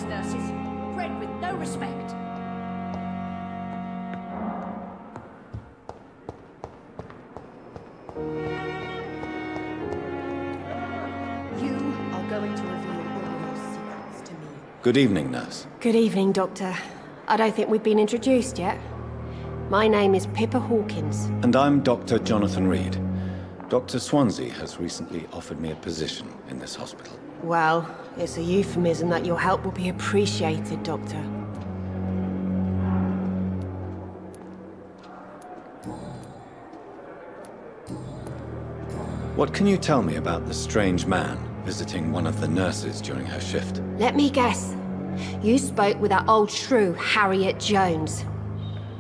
nurses, bred with no respect. You are going to reveal all your secrets to me. Good evening, nurse. Good evening, Doctor. I don't think we've been introduced yet. My name is Pippa Hawkins. And I'm Dr. Jonathan Reid. Dr. Swansea has recently offered me a position in this hospital. Well, it's a euphemism that your help will be appreciated, Doctor. What can you tell me about the strange man visiting one of the nurses during her shift? Let me guess. You spoke with that old shrew, Harriet Jones.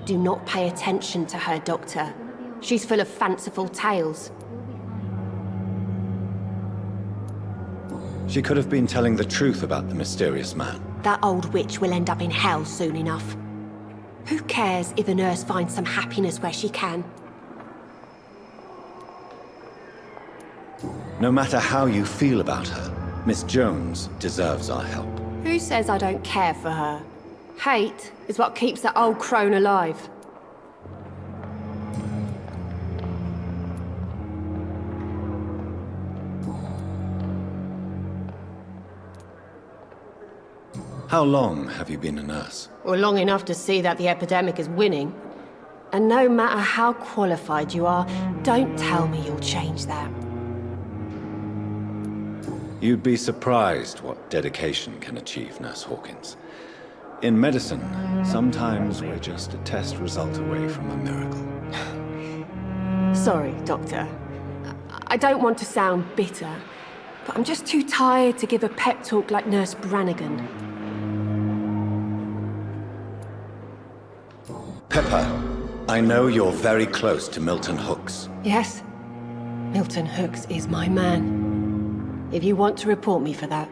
Do not pay attention to her, Doctor. She's full of fanciful tales. She could have been telling the truth about the mysterious man. That old witch will end up in hell soon enough. Who cares if a nurse finds some happiness where she can? No matter how you feel about her, Miss Jones deserves our help. Who says I don't care for her? Hate is what keeps that old crone alive. How long have you been a nurse? Well, long enough to see that the epidemic is winning. And no matter how qualified you are, don't tell me you'll change that. You'd be surprised what dedication can achieve, Nurse Hawkins. In medicine, sometimes we're just a test result away from a miracle. Sorry, Doctor. I don't want to sound bitter, but I'm just too tired to give a pep talk like Nurse Brannigan. Pepper, I know you're very close to Milton Hooks. Yes, Milton Hooks is my man. If you want to report me for that,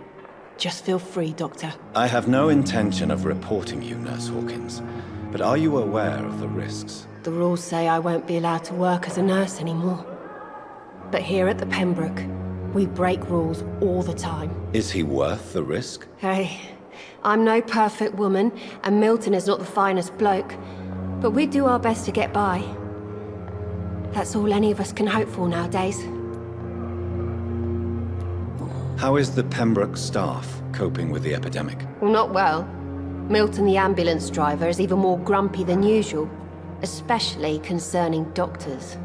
just feel free, Doctor. I have no intention of reporting you, Nurse Hawkins, but are you aware of the risks? The rules say I won't be allowed to work as a nurse anymore. But here at the Pembroke, we break rules all the time. Is he worth the risk? Hey, I'm no perfect woman, and Milton is not the finest bloke, but we do our best to get by. That's all any of us can hope for nowadays. How is the Pembroke staff coping with the epidemic? Well, not well. Milton, the ambulance driver, is even more grumpy than usual, especially concerning doctors.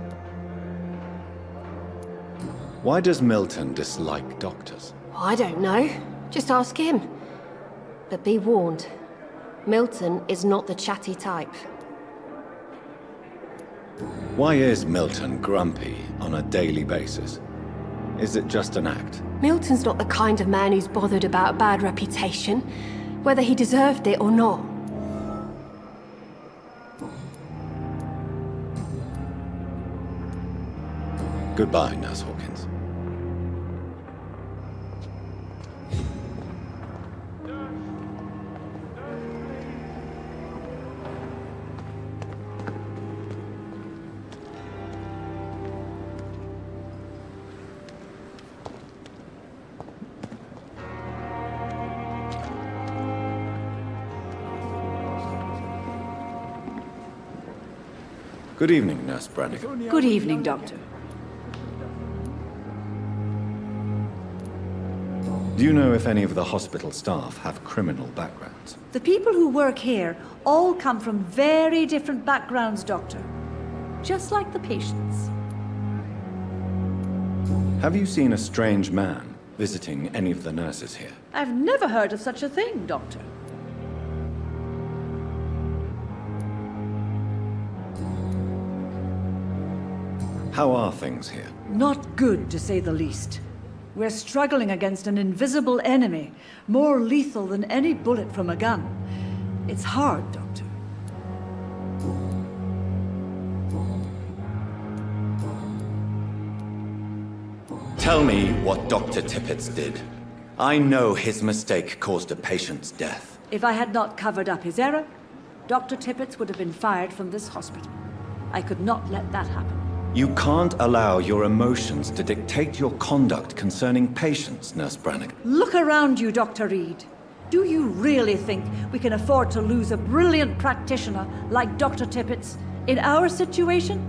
Why does Milton dislike doctors? I don't know. Just ask him. But be warned, Milton is not the chatty type. Why is Milton grumpy on a daily basis? Is it just an act? Milton's not the kind of man who's bothered about a bad reputation, whether he deserved it or not. Goodbye, Nurse Hawkins. Good evening, Nurse Brannigan. Good evening, Doctor. Do you know if any of the hospital staff have criminal backgrounds? The people who work here all come from very different backgrounds, Doctor. Just like the patients. Have you seen a strange man visiting any of the nurses here? I've never heard of such a thing, Doctor. How are things here? Not good, to say the least. We're struggling against an invisible enemy, more lethal than any bullet from a gun. It's hard, Doctor. Tell me what Dr. Tippett did. I know his mistake caused a patient's death. If I had not covered up his error, Dr. Tippett would have been fired from this hospital. I could not let that happen. You can't allow your emotions to dictate your conduct concerning patients, Nurse Brannigan. Look around you, Dr. Reid. Do you really think we can afford to lose a brilliant practitioner like Dr. Tippett's in our situation?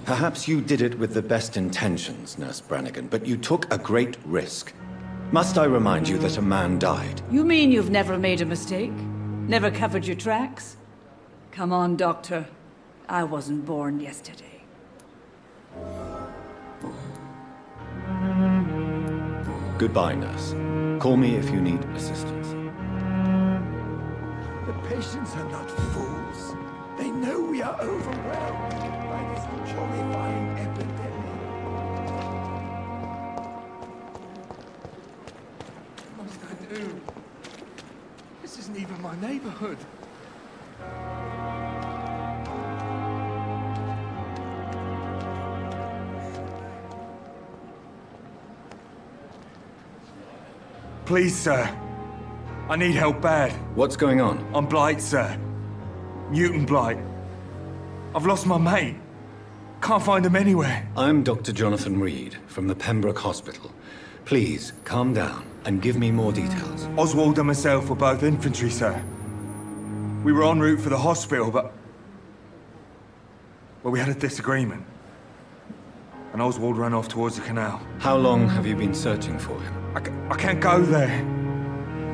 Perhaps you did it with the best intentions, Nurse Brannigan, but you took a great risk. Must I remind you that a man died? You mean you've never made a mistake? Never covered your tracks? Come on, Doctor. I wasn't born yesterday. Goodbye, nurse. Call me if you need assistance. The patients are not fools. They know we are overwhelmed by this horrifying epidemic. What must I do? This isn't even my neighborhood. Please, sir. I need help bad. What's going on? I'm Blight, sir. Mutant Blight. I've lost my mate. Can't find him anywhere. I'm Dr. Jonathan Reid from the Pembroke Hospital. Please, calm down and give me more details. Oswald and myself were both infantry, sir. We were en route for the hospital, but... well, we had a disagreement. And Oswald ran off towards the canal. How long have you been searching for him? I can't go there.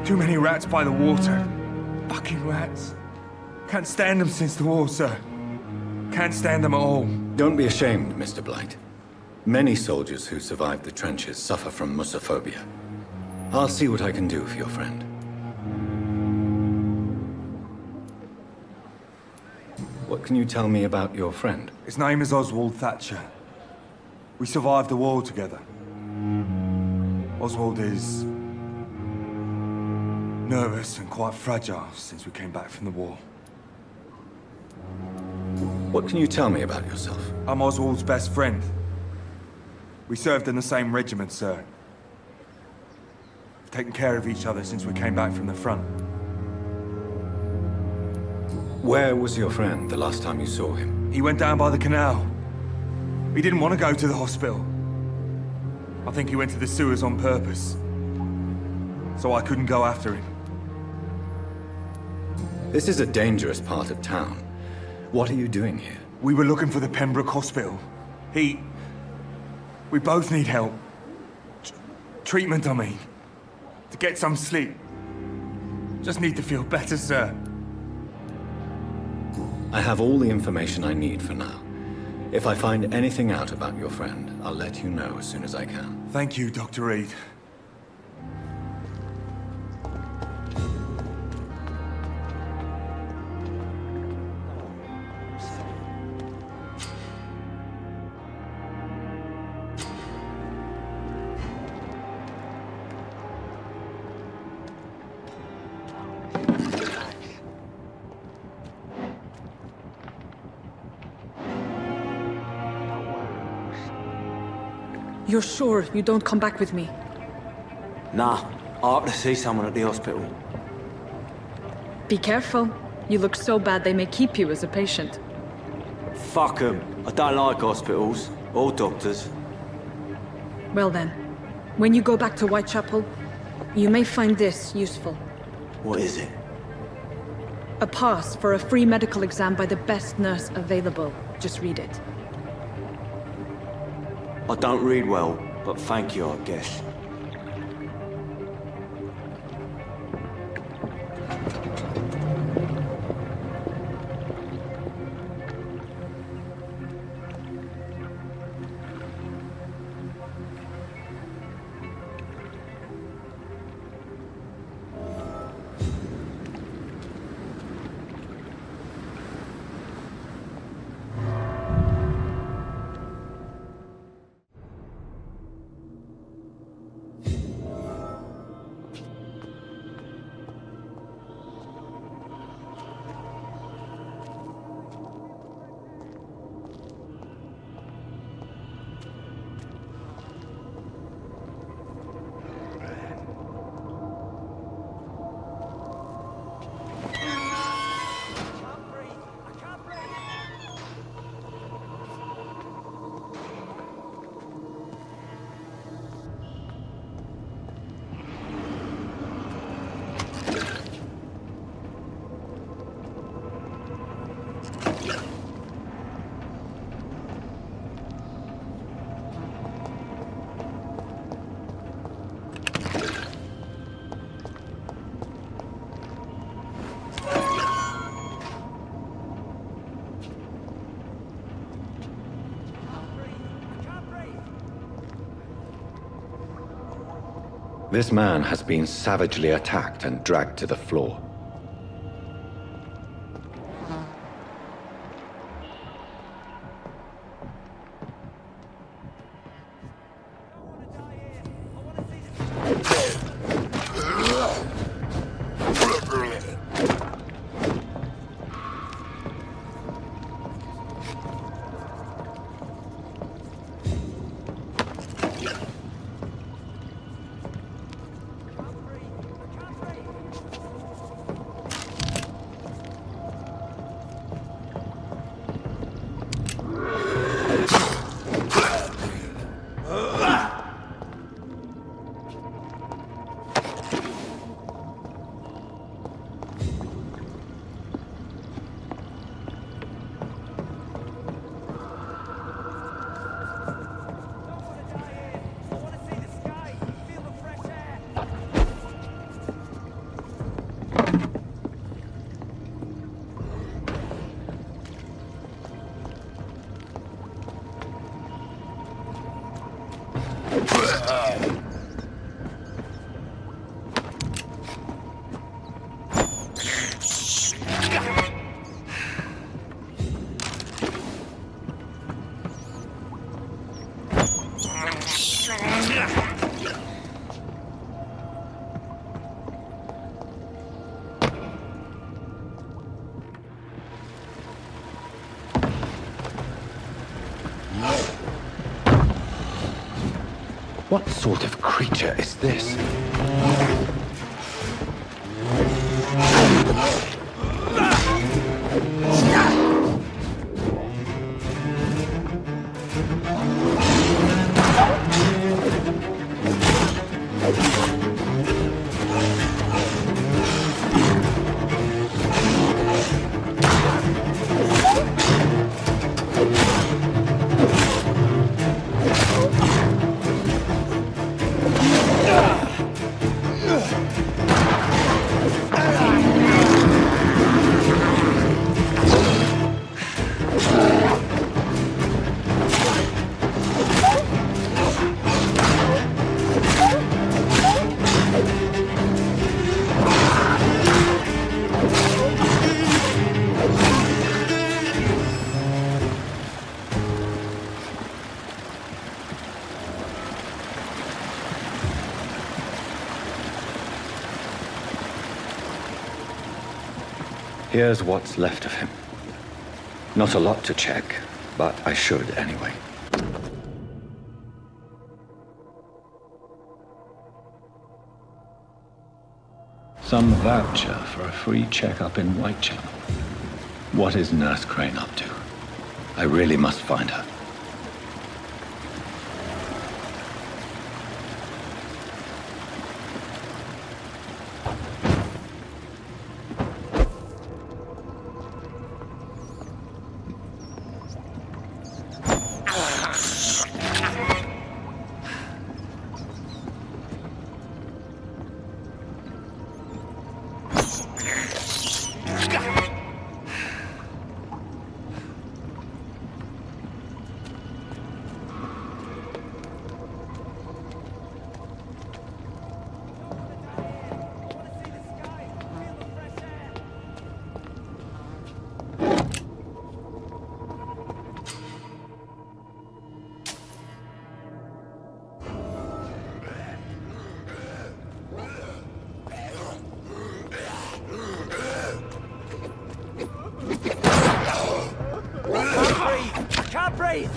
Too many rats by the water. Fucking rats. Can't stand them since the war, sir. Can't stand them at all. Don't be ashamed, Mr. Blight. Many soldiers who survived the trenches suffer from musophobia. I'll see what I can do for your friend. What can you tell me about your friend? His name is Oswald Thatcher. We survived the war together. Oswald is... nervous and quite fragile since we came back from the war. What can you tell me about yourself? I'm Oswald's best friend. We served in the same regiment, sir. We've taken care of each other since we came back from the front. Where was your friend the last time you saw him? He went down by the canal. He didn't want to go to the hospital. I think he went to the sewers on purpose. So I couldn't go after him. This is a dangerous part of town. What are you doing here? We were looking for the Pembroke Hospital. We both need help. Treatment, I mean. To get some sleep. Just need to feel better, sir. I have all the information I need for now. If I find anything out about your friend, I'll let you know as soon as I can. Thank you, Dr. Reid. You're sure you don't come back with me? Nah, I have to see someone at the hospital. Be careful. You look so bad they may keep you as a patient. Fuck 'em. I don't like hospitals, or doctors. Well then, when you go back to Whitechapel, you may find this useful. What is it? A pass for a free medical exam by the best nurse available. Just read it. I don't read well, but thank you, I guess. This man has been savagely attacked and dragged to the floor. What sort of creature is this? Here's what's left of him. Not a lot to check, but I should anyway. Some voucher for a free checkup in Whitechapel. What is Nurse Crane up to? I really must find her. Can't breathe!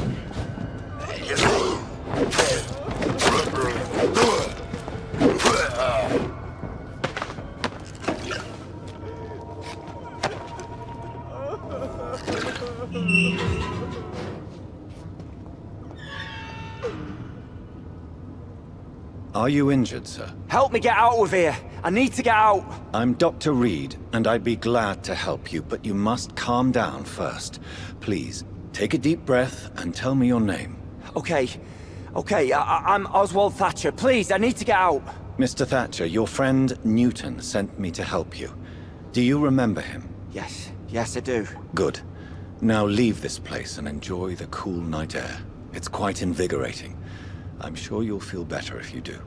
Are you injured, sir? Help me get out of here! I need to get out! I'm Dr. Reid, and I'd be glad to help you, but you must calm down first. Please, take a deep breath and tell me your name. Okay, I'm Oswald Thatcher. Please, I need to get out. Mr. Thatcher, your friend Newton sent me to help you. Do you remember him? Yes, I do. Good. Now leave this place and enjoy the cool night air. It's quite invigorating. I'm sure you'll feel better if you do.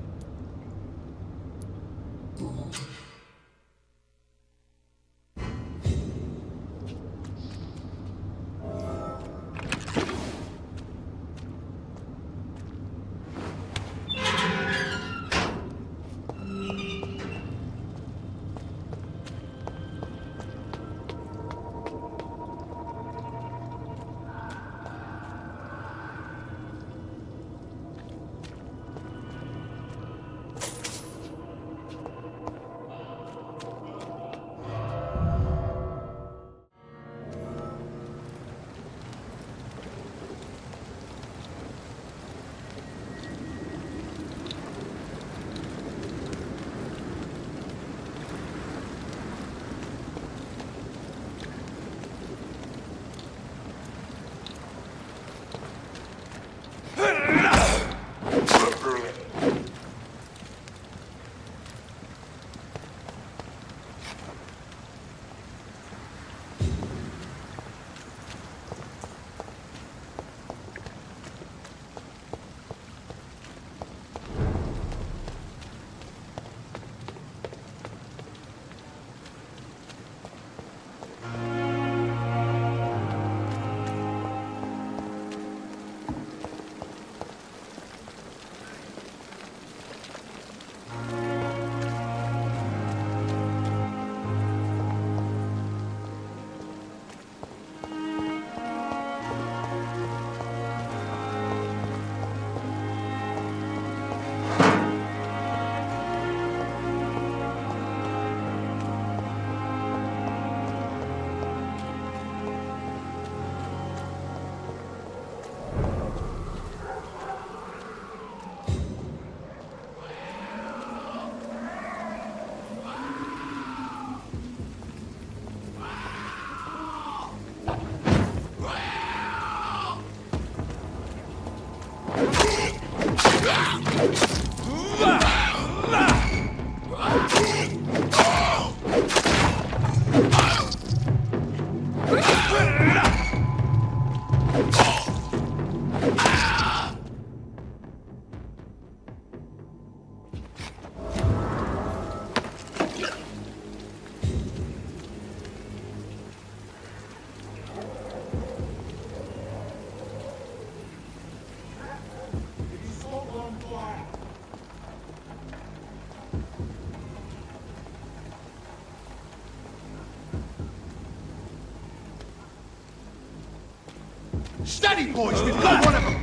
Steady, boys! We've got one of them!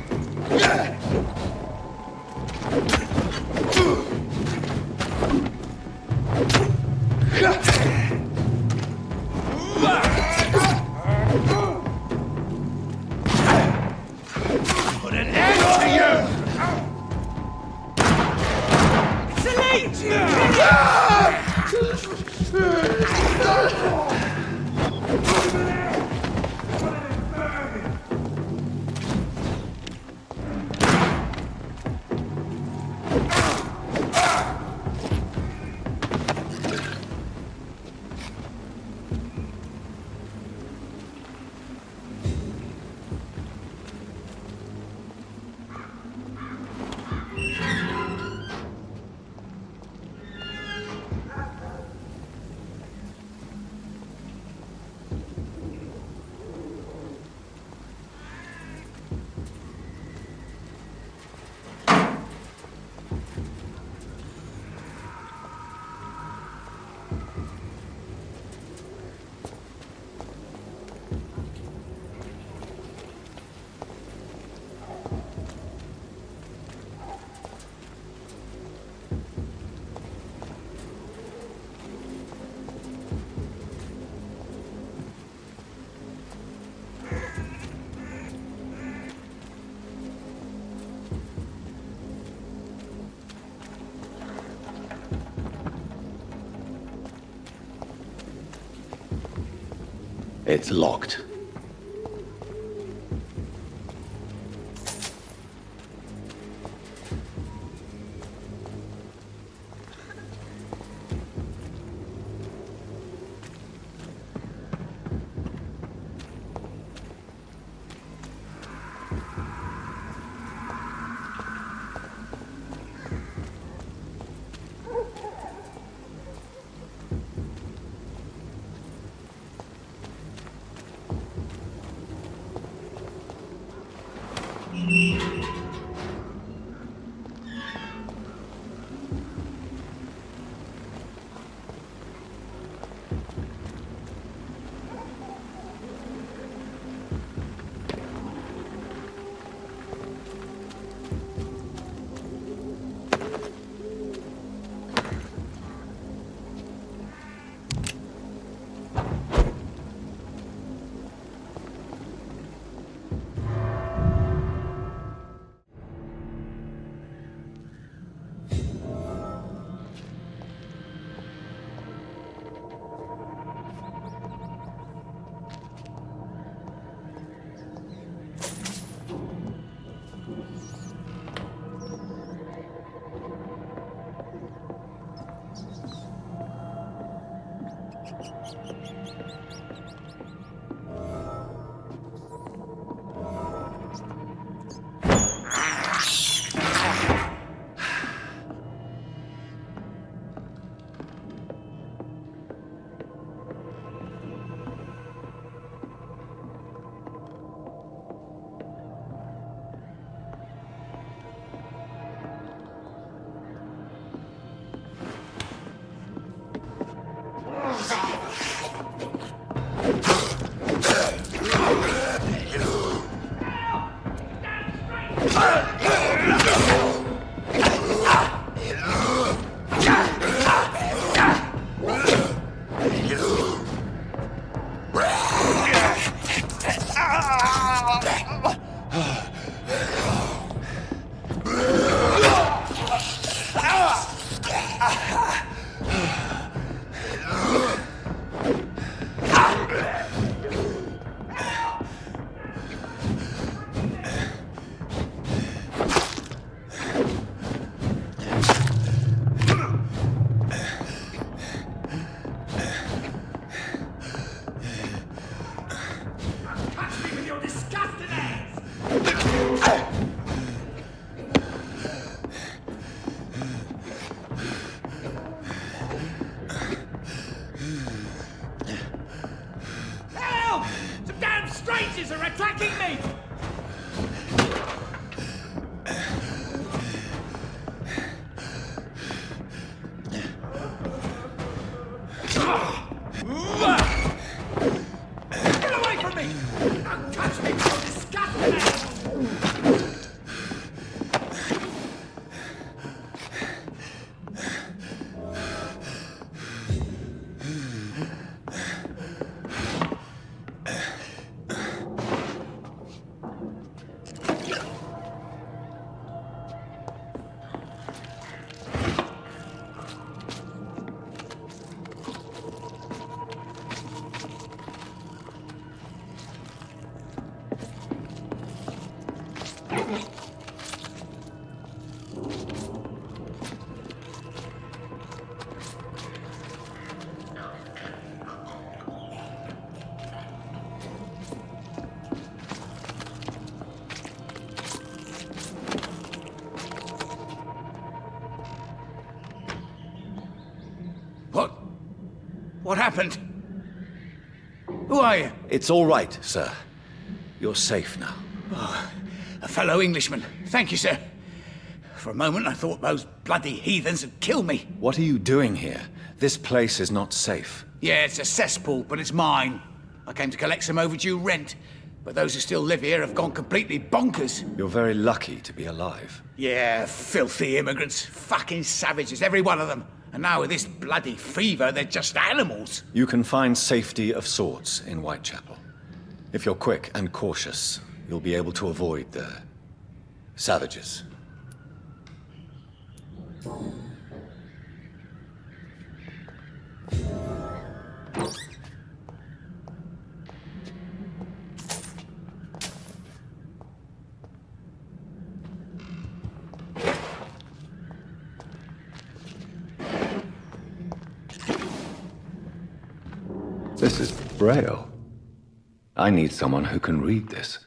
Put an end to you! It's It's locked. Strangers are attacking me! Get away from me! Don't touch me, you disgusting animals! What happened? Who are you? It's all right, sir. You're safe now. Oh, a fellow Englishman. Thank you, sir. For a moment, I thought those bloody heathens had killed me. What are you doing here? This place is not safe. Yeah, it's a cesspool, but it's mine. I came to collect some overdue rent, but those who still live here have gone completely bonkers. You're very lucky to be alive. Yeah, filthy immigrants. Fucking savages, every one of them. And now with this bloody fever, they're just animals. You can find safety of sorts in Whitechapel. If you're quick and cautious, you'll be able to avoid the savages. This is Braille. I need someone who can read this.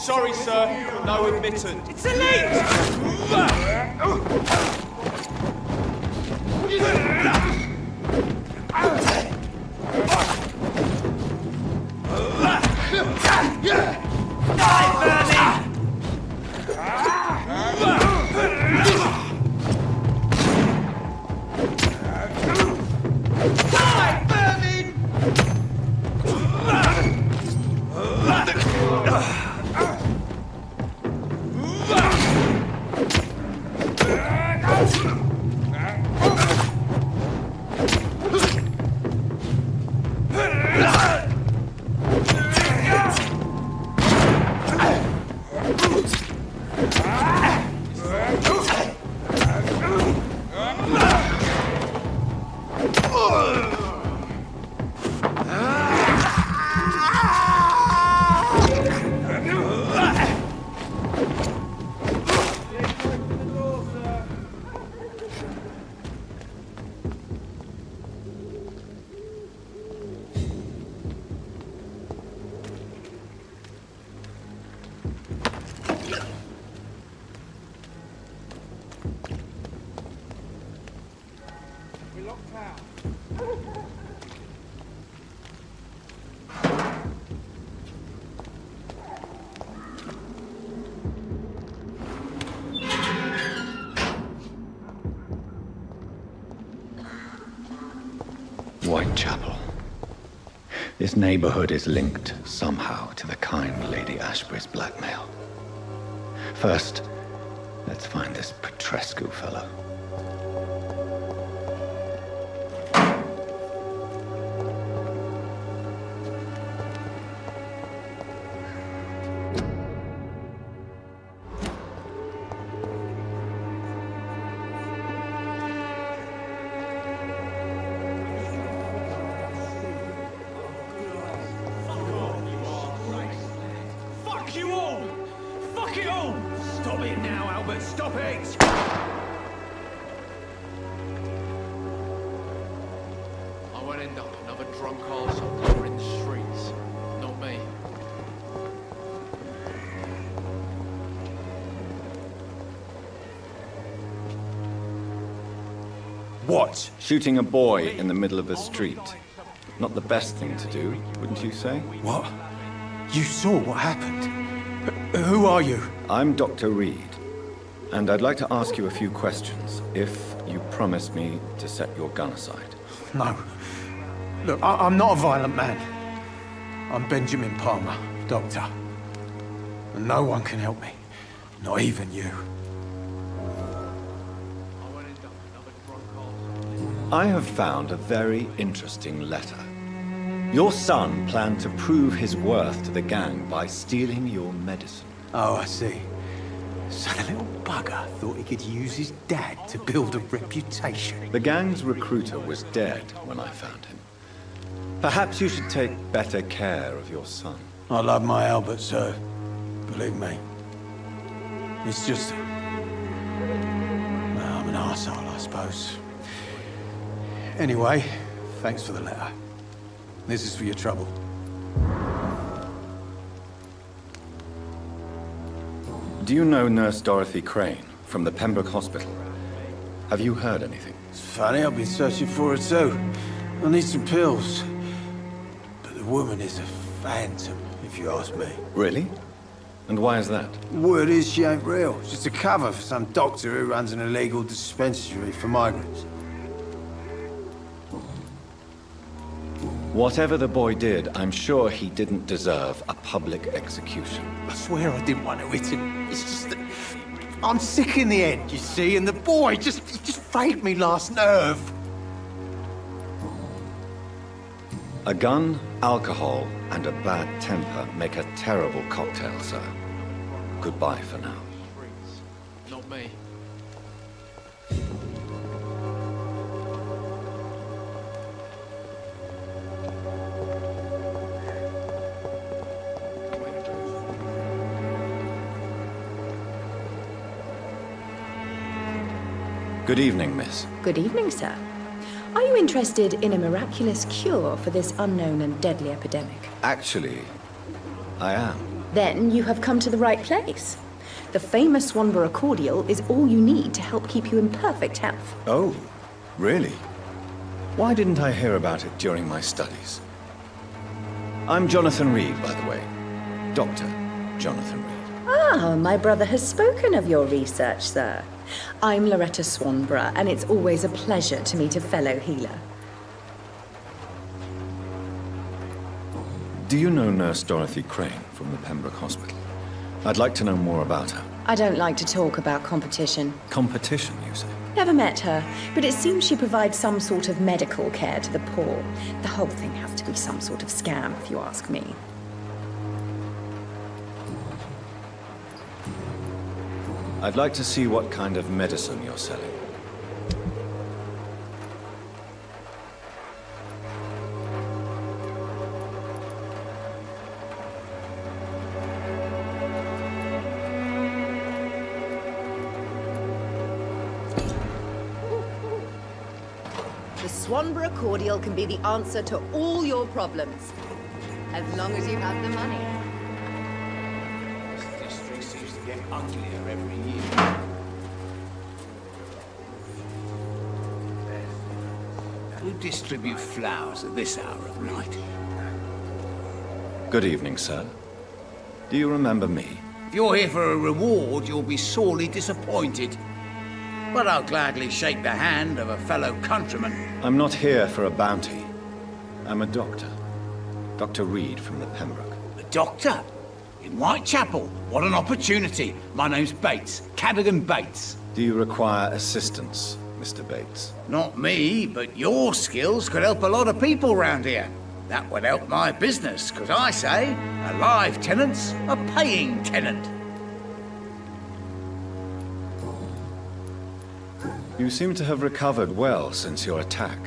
Sorry, sir. No admittance. It's elite! Whitechapel. This neighborhood is linked somehow to the kind Lady Ashbury's blackmail. First, let's find this Petrescu fellow. Fuck you all! Fuck it all! Stop it now, Albert, stop it! I won't end up another drunk arsehole in the streets. Not me. What? Shooting a boy in the middle of the street. Not the best thing to do, wouldn't you say? What? You saw what happened? Who are you? I'm Dr. Reid, and I'd like to ask you a few questions, if you promise me to set your gun aside. No. Look, I'm not a violent man. I'm Benjamin Palmer, doctor. And no one can help me. Not even you. I have found a very interesting letter. Your son planned to prove his worth to the gang by stealing your medicine. Oh, I see. So the little bugger thought he could use his dad to build a reputation. The gang's recruiter was dead when I found him. Perhaps you should take better care of your son. I love my Albert, sir. Believe me. It's just... well, I'm an arsehole, I suppose. Anyway, thanks for the letter. This is for your trouble. Do you know Nurse Dorothy Crane from the Pembroke Hospital? Have you heard anything? It's funny, I've been searching for her too. I need some pills. But the woman is a phantom, if you ask me. Really? And why is that? Word is she ain't real. It's just a cover for some doctor who runs an illegal dispensary for migrants. Whatever the boy did, I'm sure he didn't deserve a public execution. I swear I didn't want to hit him. It's just that I'm sick in the head, you see, and the boy just failed me last nerve. A gun, alcohol, and a bad temper make a terrible cocktail, sir. Goodbye for now. Not me. Good evening, miss. Good evening, sir. Are you interested in a miraculous cure for this unknown and deadly epidemic? Actually, I am. Then you have come to the right place. The famous Swanborough cordial is all you need to help keep you in perfect health. Oh, really? Why didn't I hear about it during my studies? I'm Jonathan Reid, by the way. Dr. Jonathan Reid. Ah, my brother has spoken of your research, sir. I'm Loretta Swanborough, and it's always a pleasure to meet a fellow healer. Do you know Nurse Dorothy Crane from the Pembroke Hospital? I'd like to know more about her. I don't like to talk about competition. Competition, you say? Never met her, but it seems she provides some sort of medical care to the poor. The whole thing has to be some sort of scam, if you ask me. I'd like to see what kind of medicine you're selling. The Swanborough cordial can be the answer to all your problems. As long as you have the money. This district seems to get uglier every year. Who distribute flowers at this hour of night? Good evening, sir. Do you remember me? If you're here for a reward, you'll be sorely disappointed. But I'll gladly shake the hand of a fellow countryman. I'm not here for a bounty. I'm a doctor. Dr. Reid from the Pembroke. A doctor? In Whitechapel? What an opportunity. My name's Bates. Cadogan Bates. Do you require assistance, Mr. Bates? Not me, but your skills could help a lot of people round here. That would help my business, because I say, a live tenant's a paying tenant. You seem to have recovered well since your attack.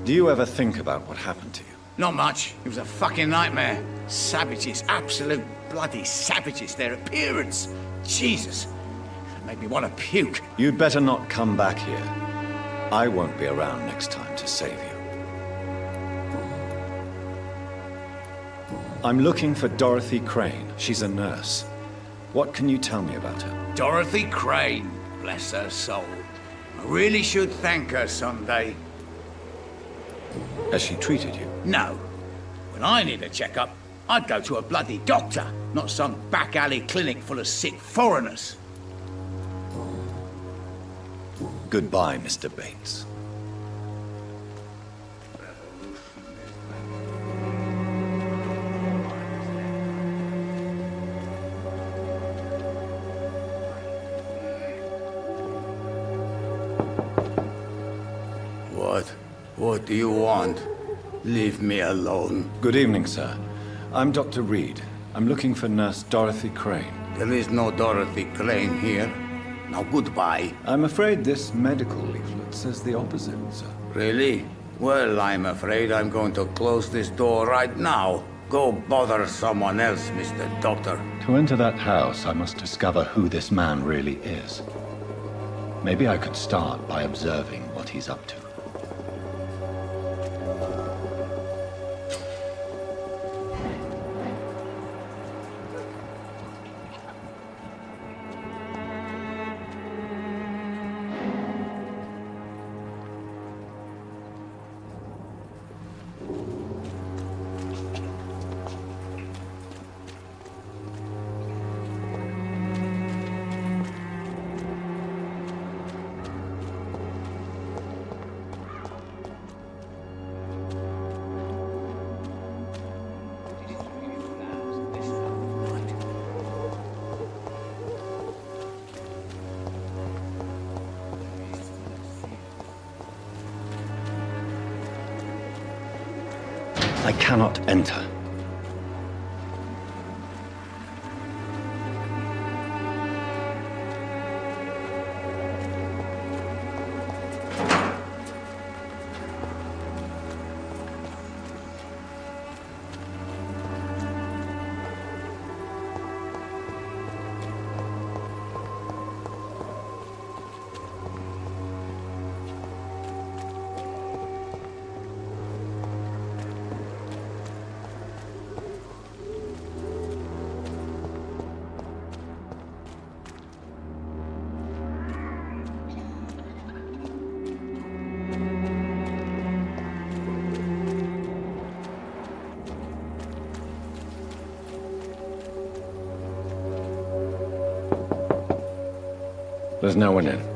Do you ever think about what happened to you? Not much. It was a fucking nightmare. Savages, absolute bloody savages. Their appearance. Jesus. It made me want to puke. You'd better not come back here. I won't be around next time to save you. I'm looking for Dorothy Crane. She's a nurse. What can you tell me about her? Dorothy Crane. Bless her soul. I really should thank her someday. Has she treated you? No. When I need a checkup, I'd go to a bloody doctor, not some back alley clinic full of sick foreigners. Goodbye, Mr. Bates. What do you want? Leave me alone. Good evening, sir. I'm Dr. Reid. I'm looking for Nurse Dorothy Crane. There is no Dorothy Crane here. Now goodbye. I'm afraid this medical leaflet says the opposite, sir. Really? Well, I'm afraid I'm going to close this door right now. Go bother someone else, Mr. Doctor. To enter that house, I must discover who this man really is. Maybe I could start by observing what he's up to. I cannot enter. There's no one in.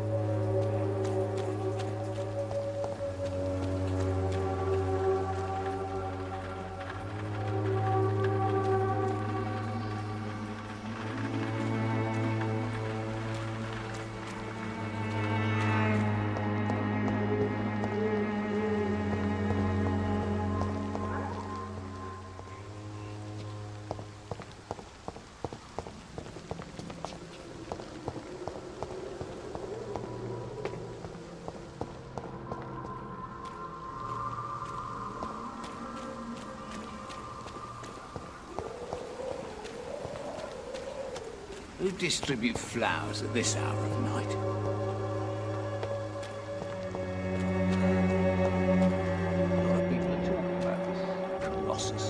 Who distribute flowers at this hour of night? A lot of people are talking about this Colossus.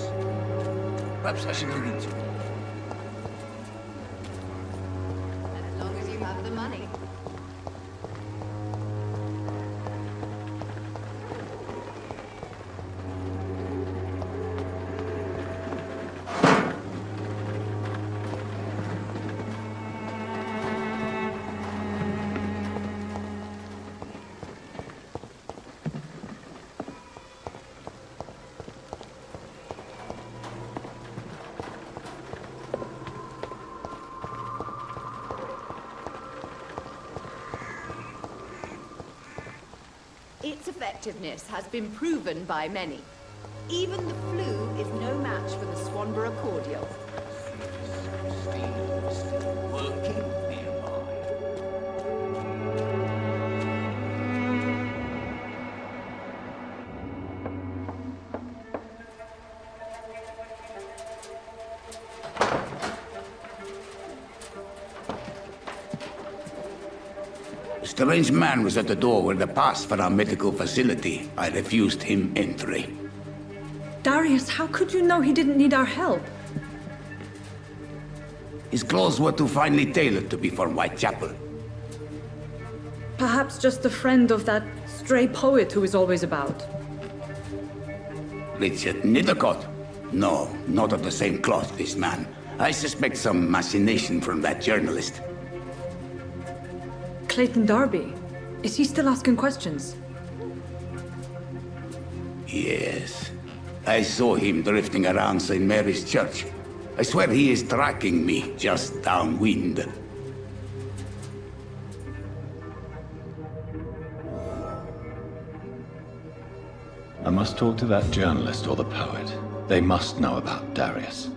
Perhaps I should look into it. As long as you have the money. its effectiveness has been proven by many. Even the flu is no match for the Swanborough cordial. Working nearby. A strange man was at the door with a pass for our medical facility. I refused him entry. Darius, how could you know he didn't need our help? His clothes were too finely tailored to be for Whitechapel. Perhaps just a friend of that stray poet who is always about. Richard Nethercott? No, not of the same cloth, this man. I suspect some machination from that journalist. Clayton Darby. Is he still asking questions? Yes. I saw him drifting around St. Mary's Church. I swear he is tracking me just downwind. I must talk to that journalist or the poet. They must know about Darius.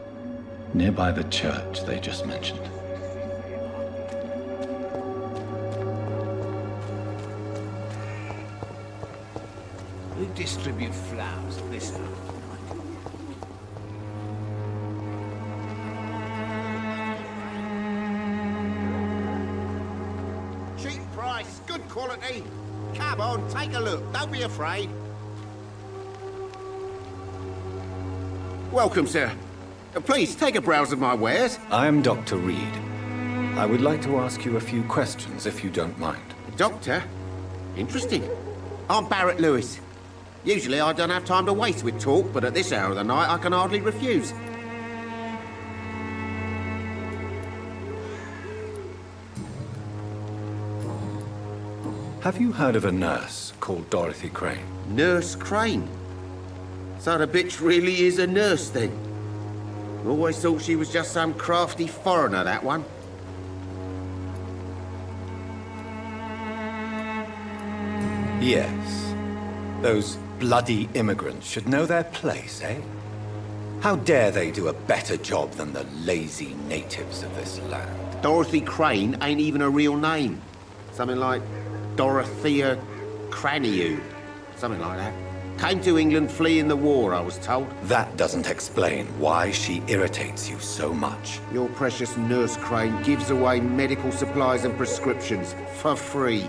Nearby the church they just mentioned. We distribute flowers at this hour. Cheap price, good quality. Come on, take a look. Don't be afraid. Welcome, sir. Please, take a browse of my wares. I am Dr. Reid. I would like to ask you a few questions, if you don't mind. Doctor? Interesting. I'm Barrett Lewis. Usually I don't have time to waste with talk, but at this hour of the night I can hardly refuse. Have you heard of a nurse called Dorothy Crane? Nurse Crane? So the bitch really is a nurse, then? Always thought she was just some crafty foreigner, that one. Yes. Those bloody immigrants should know their place, eh? How dare they do a better job than the lazy natives of this land? Dorothy Crane ain't even a real name. Something like Dorothea Craniu. Something like that. Came to England fleeing the war, I was told. That doesn't explain why she irritates you so much. Your precious Nurse Crane gives away medical supplies and prescriptions for free.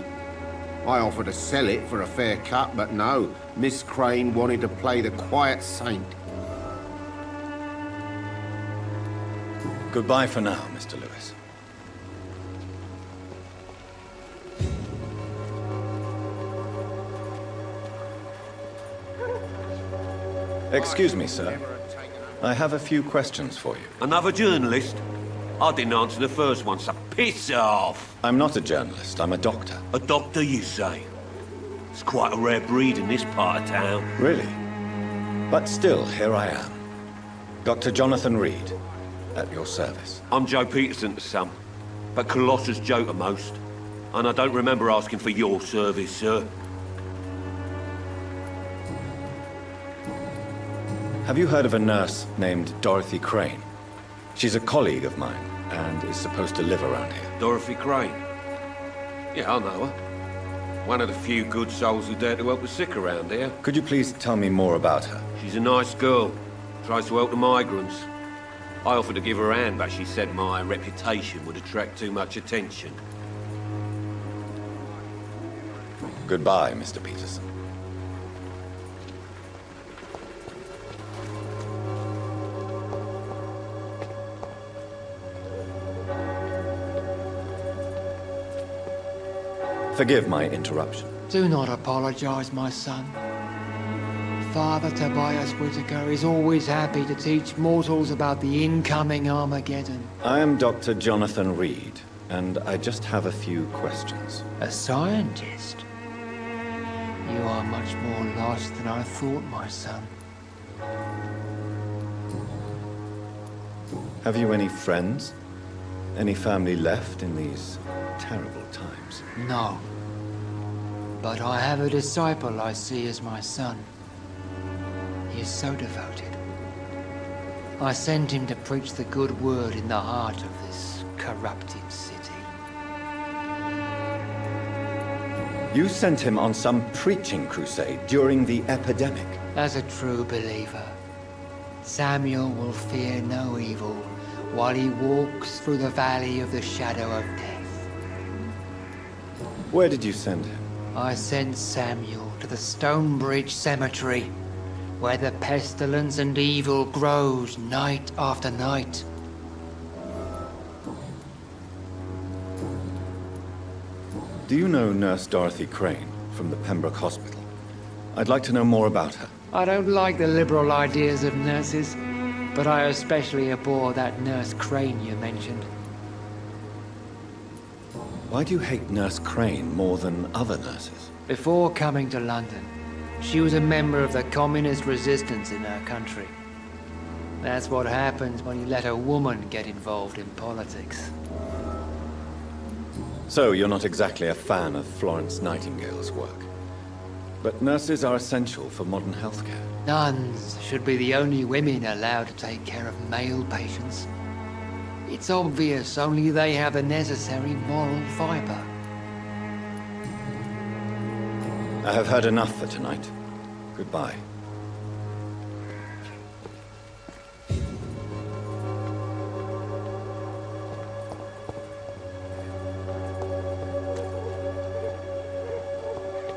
I offered to sell it for a fair cut, but no. Miss Crane wanted to play the quiet saint. Goodbye for now, Mr. Lewis. Excuse me, sir. I have a few questions for you. Another journalist? I didn't answer the first one, so piss off! I'm not a journalist, I'm a doctor. A doctor, you say? It's quite a rare breed in this part of town. Really? But still, here I am. Dr. Jonathan Reid, at your service. I'm Joe Peterson's son, but Colossus Joe to most. And I don't remember asking for your service, sir. Have you heard of a nurse named Dorothy Crane? She's a colleague of mine, and is supposed to live around here. Dorothy Crane? Yeah, I know her. One of the few good souls who dare to help the sick around here. Could you please tell me more about her? She's a nice girl. Tries to help the migrants. I offered to give her a hand, but she said my reputation would attract too much attention. Goodbye, Mr. Peterson. Forgive my interruption. Do not apologize, my son. Father Tobias Whitaker is always happy to teach mortals about the incoming Armageddon. I am Dr. Jonathan Reid, and I just have a few questions. A scientist? You are much more lost than I thought, my son. Have you any friends? Any family left in these terrible times? No. but I have a disciple I see as my son. He is so devoted. I sent him to preach the good word in the heart of this corrupted city. You sent him on some preaching crusade during the epidemic. As a true believer, Samuel will fear no evil while he walks through the valley of the shadow of death. Where did you send him? I sent Samuel to the Stonebridge Cemetery, where the pestilence and evil grows night after night. Do you know Nurse Dorothy Crane from the Pembroke Hospital? I'd like to know more about her. I don't like the liberal ideas of nurses, but I especially abhor that Nurse Crane you mentioned. Why do you hate Nurse Crane more than other nurses? Before coming to London, she was a member of the communist resistance in her country. That's what happens when you let a woman get involved in politics. So, you're not exactly a fan of Florence Nightingale's work. But nurses are essential for modern healthcare. Nuns should be the only women allowed to take care of male patients. It's obvious only they have the necessary moral fiber. I have heard enough for tonight. Goodbye.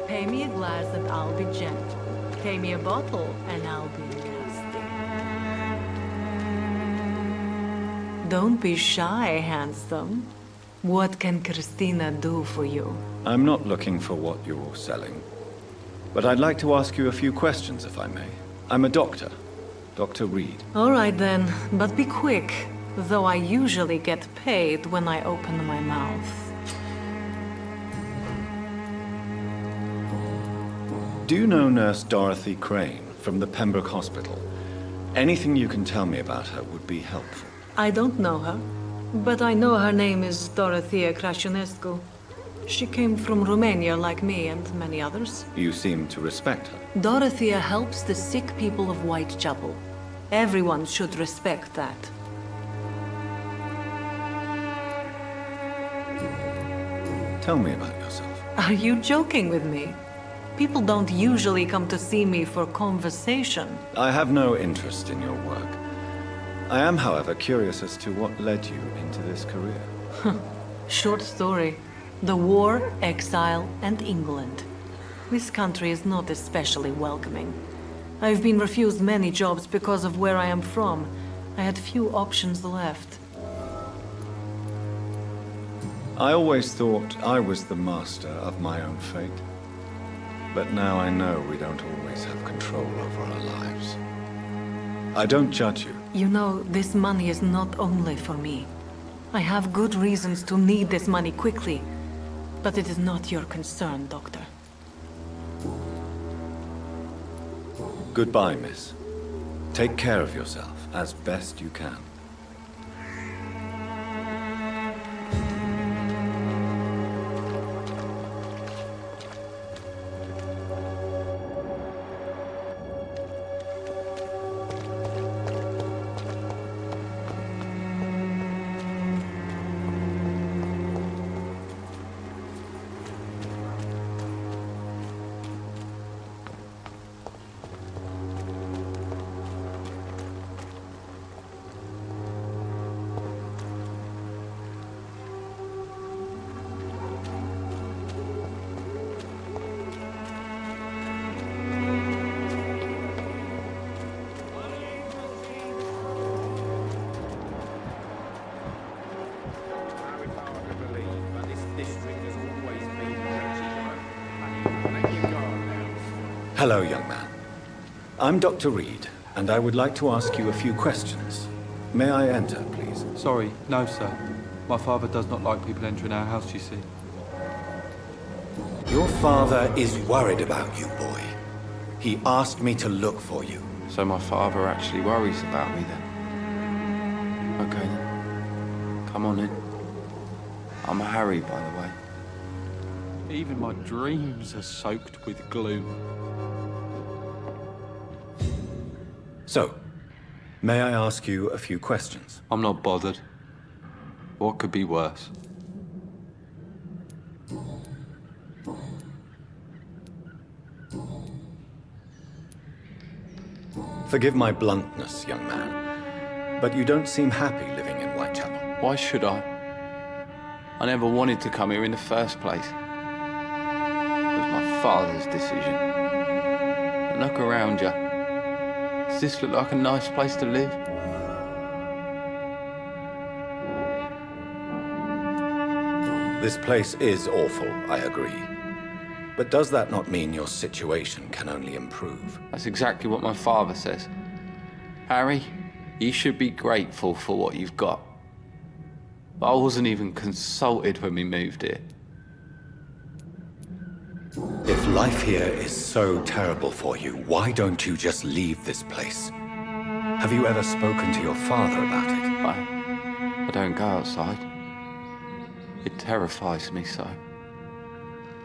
Pay me a glass and I'll be gentle. Pay me a bottle and I'll be nasty. Don't be shy, handsome. What can Christina do for you? I'm not looking for what you're selling. But I'd like to ask you a few questions, if I may. I'm a doctor. Dr. Reid. All right then, but be quick. Though I usually get paid when I open my mouth. Do you know Nurse Dorothy Crane from the Pembroke Hospital? Anything you can tell me about her would be helpful. I don't know her, but I know her name is Dorothea Crăciunescu. She came from Romania like me and many others. You seem to respect her. Dorothea helps the sick people of Whitechapel. Everyone should respect that. Tell me about yourself. Are you joking with me? People don't usually come to see me for conversation. I have no interest in your work. I am, however, curious as to what led you into this career. Short story. The war, exile, and England. This country is not especially welcoming. I've been refused many jobs because of where I am from. I had few options left. I always thought I was the master of my own fate. But now I know we don't always have control over our lives. I don't judge you. You know, this money is not only for me. I have good reasons to need this money quickly. But it is not your concern, Doctor. Goodbye, miss. Take care of yourself as best you can. Hello, young man. I'm Dr. Reid, and I would like to ask you a few questions. May I enter, please? Sorry, no, sir. My father does not like people entering our house, you see. Your father is worried about you, boy. He asked me to look for you. So my father actually worries about me, then? Okay, then. Come on in. I'm Harry, by the way. Even my dreams are soaked with gloom. So, may I ask you a few questions? I'm not bothered. What could be worse? Forgive my bluntness, young man, but you don't seem happy living in Whitechapel. Why should I? I never wanted to come here in the first place. It was my father's decision. And look around you. Does this look like a nice place to live? This place is awful, I agree. But does that not mean your situation can only improve? That's exactly what my father says. Harry, you should be grateful for what you've got. But I wasn't even consulted when we moved here. If life here is so terrible for you, why don't you just leave this place? Have you ever spoken to your father about it? I don't go outside. It terrifies me so.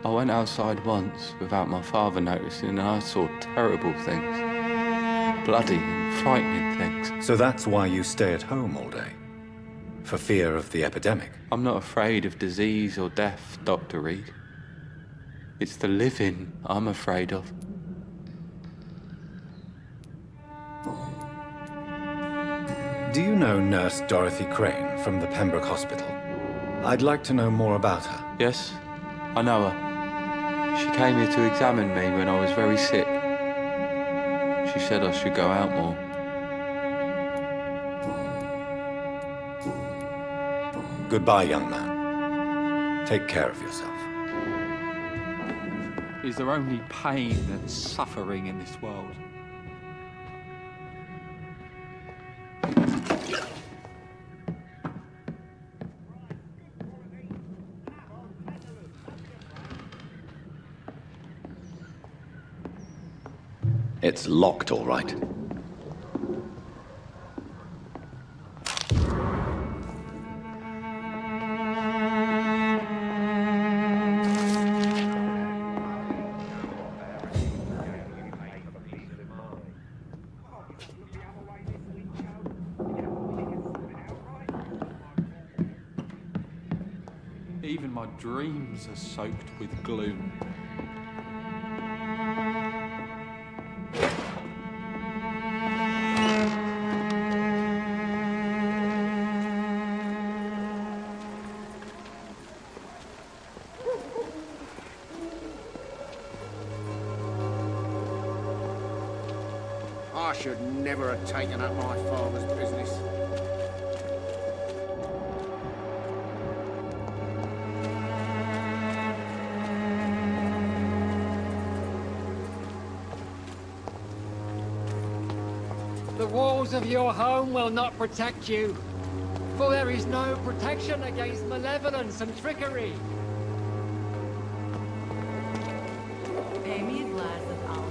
I went outside once without my father noticing and I saw terrible things. Bloody and frightening things. So that's why you stay at home all day? For fear of the epidemic? I'm not afraid of disease or death, Dr. Reid. It's the living I'm afraid of. Do you know Nurse Dorothy Crane from the Pembroke Hospital? I'd like to know more about her. Yes, I know her. She came here to examine me when I was very sick. She said I should go out more. Goodbye, young man. Take care of yourself. Is there only pain and suffering in this world? It's locked, all right. Even my dreams are soaked with gloom. I should never have taken up my father's business. The walls of your home will not protect you, for there is no protection against malevolence and trickery. Pay me a glass of Alvin.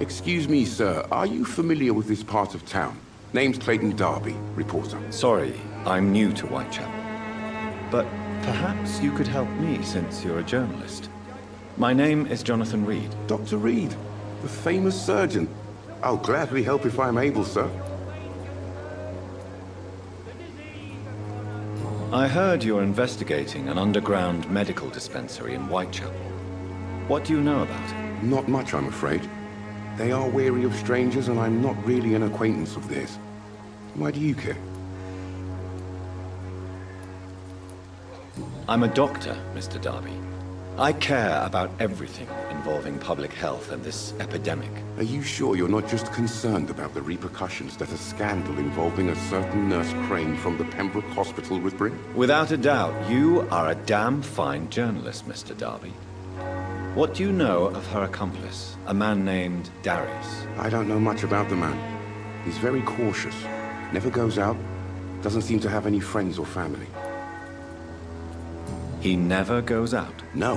Excuse me, sir. Are you familiar with this part of town? Name's Clayton Darby, reporter. Sorry, I'm new to Whitechapel. But perhaps you could help me since you're a journalist. My name is Jonathan Reid. Dr. Reid, the famous surgeon. I'll gladly help if I'm able, sir. I heard you're investigating an underground medical dispensary in Whitechapel. What do you know about it? Not much, I'm afraid. They are wary of strangers, and I'm not really an acquaintance of theirs. Why do you care? I'm a doctor, Mr. Darby. I care about everything involving public health and this epidemic. Are you sure you're not just concerned about the repercussions that a scandal involving a certain Nurse Crane from the Pembroke Hospital would bring? Without a doubt, you are a damn fine journalist, Mr. Darby. What do you know of her accomplice, a man named Darius? I don't know much about the man. He's very cautious. Never goes out. Doesn't seem to have any friends or family. He never goes out? No.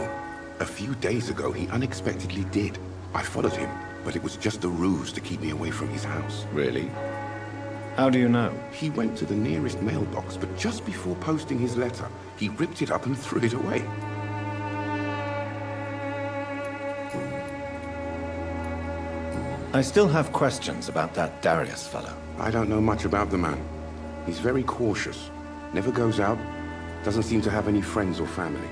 A few days ago, he unexpectedly did. I followed him, but it was just a ruse to keep me away from his house. Really? How do you know? He went to the nearest mailbox, but just before posting his letter, he ripped it up and threw it away. I still have questions about that Darius fellow. I don't know much about the man. He's very cautious. Never goes out. Doesn't seem to have any friends or family.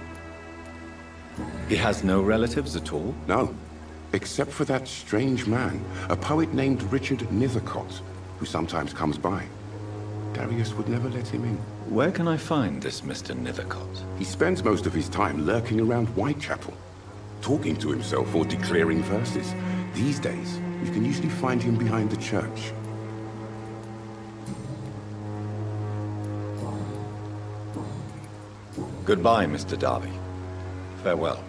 He has no relatives at all? No. Except for that strange man, a poet named Richard Nithercott, who sometimes comes by. Darius would never let him in. Where can I find this Mr. Nithercott? He spends most of his time lurking around Whitechapel, talking to himself or declaring verses. These days, you can usually find him behind the church. Goodbye, Mr. Darby. Farewell.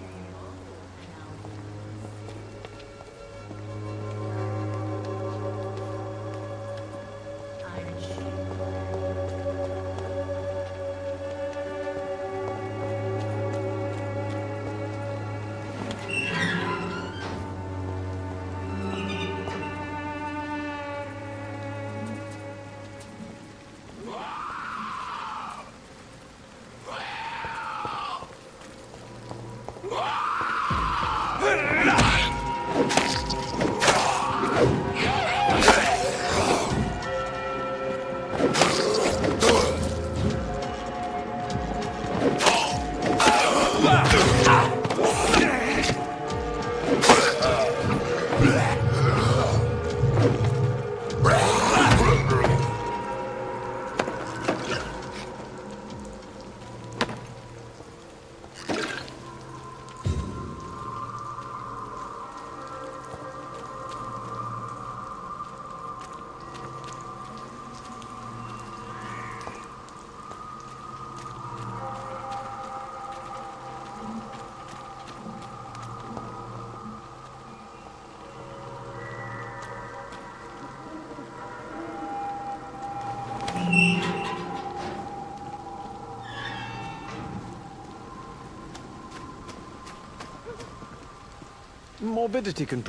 Morbidity can...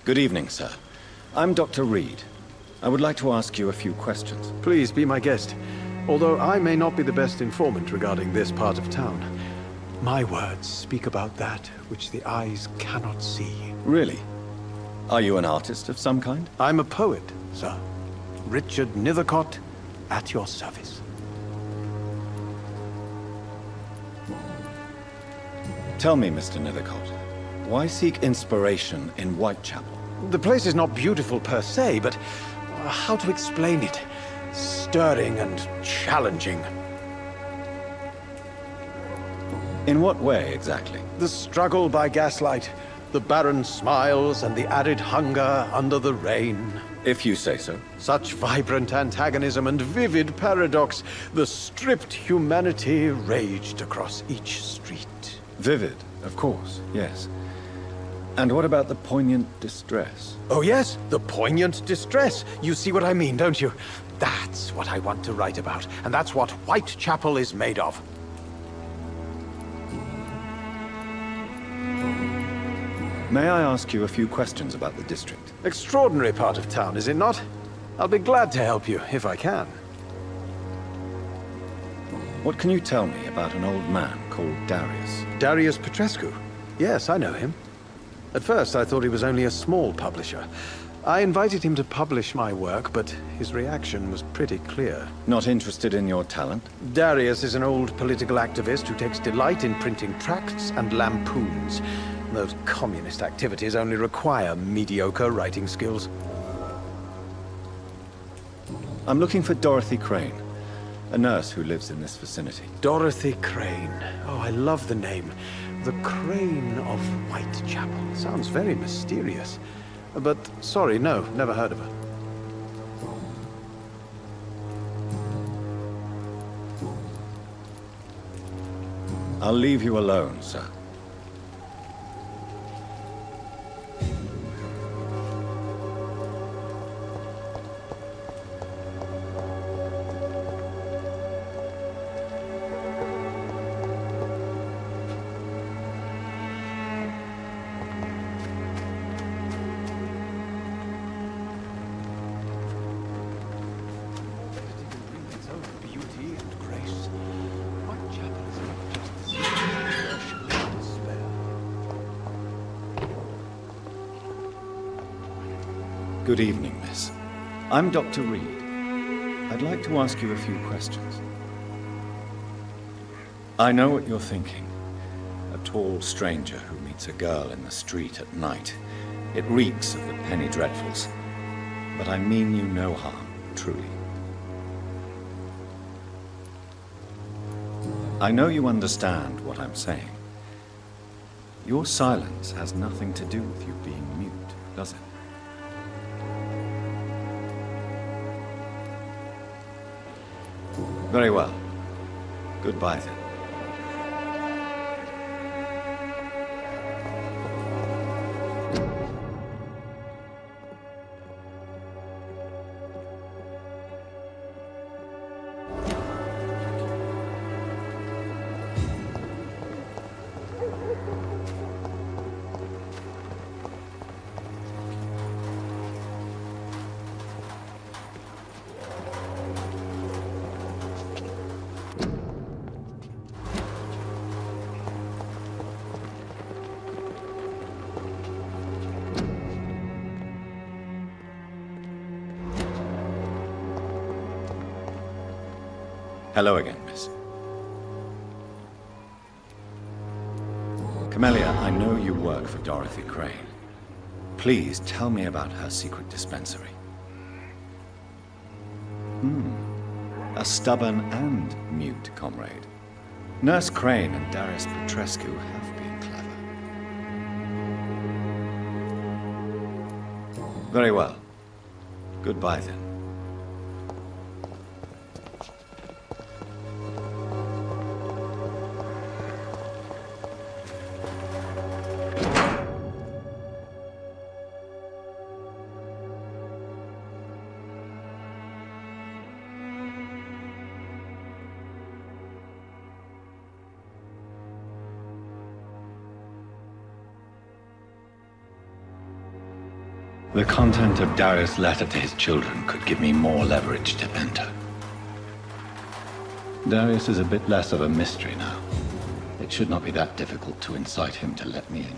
Good evening, sir. I'm Dr. Reid. I would like to ask you a few questions. Please be my guest. Although I may not be the best informant regarding this part of town, my words speak about that which the eyes cannot see. Really? Are you an artist of some kind? I'm a poet, sir. Richard Nithercott, at your service. Tell me, Mr. Nithercott, why seek inspiration in Whitechapel? The place is not beautiful per se, but how to explain it? Stirring and challenging. In what way, exactly? The struggle by gaslight, the barren smiles and the arid hunger under the rain. If you say so. Such vibrant antagonism and vivid paradox, the stripped humanity raged across each street. Vivid, of course, yes. And what about the poignant distress? Oh yes, the poignant distress. You see what I mean, don't you? That's what I want to write about, and that's what Whitechapel is made of. May I ask you a few questions about the district? Extraordinary part of town, is it not? I'll be glad to help you, if I can. What can you tell me about an old man called Darius? Darius Petrescu? Yes, I know him. At first, I thought he was only a small publisher. I invited him to publish my work, but his reaction was pretty clear. Not interested in your talent? Darius is an old political activist who takes delight in printing tracts and lampoons. Those communist activities only require mediocre writing skills. I'm looking for Dorothy Crane, a nurse who lives in this vicinity. Dorothy Crane. Oh, I love the name. The Crane of Whitechapel. Sounds very mysterious. But, sorry, no, never heard of her. I'll leave you alone, sir. Good evening, miss. I'm Dr. Reid. I'd like to ask you a few questions. I know what you're thinking. A tall stranger who meets a girl in the street at night. It reeks of the penny dreadfuls. But I mean you no harm, truly. I know you understand what I'm saying. Your silence has nothing to do with you being mute, does it? Very well. Goodbye then. Hello again, miss. Camellia, I know you work for Dorothy Crane. Please tell me about her secret dispensary. A stubborn and mute comrade. Nurse Crane and Darius Petrescu have been clever. Very well. Goodbye then. The content of Darius' letter to his children could give me more leverage to enter. Darius is a bit less of a mystery now. It should not be that difficult to incite him to let me in.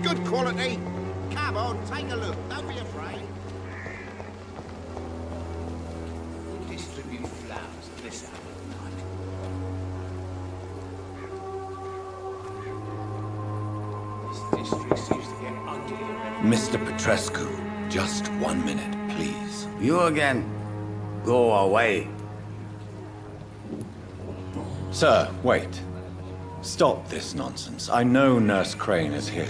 Good quality. Come on, take a look. Don't be afraid. Distribute flowers this hour of night. This district seems to get uglier. Mr. Petrescu, just 1 minute, please. You again. Go away. Sir, wait. Stop this nonsense. I know Nurse Crane is here.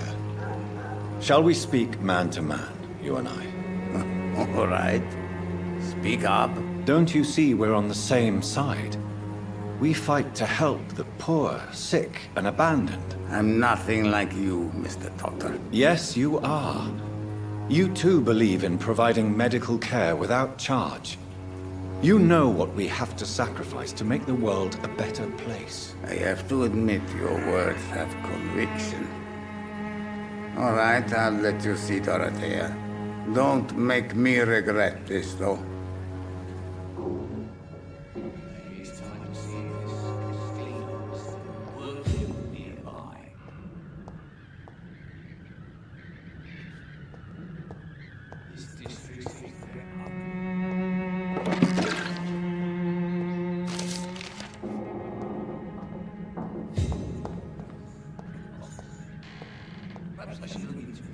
Shall we speak man to man, you and I? All right. Speak up. Don't you see we're on the same side? We fight to help the poor, sick, and abandoned. I'm nothing like you, Mr. Doctor. Yes, you are. You too believe in providing medical care without charge. You know what we have to sacrifice to make the world a better place. I have to admit your words have conviction. All right, I'll let you see Dorothea. Don't make me regret this, though. It's time to see if this cleans working nearby. This district is Perhaps I should look into it.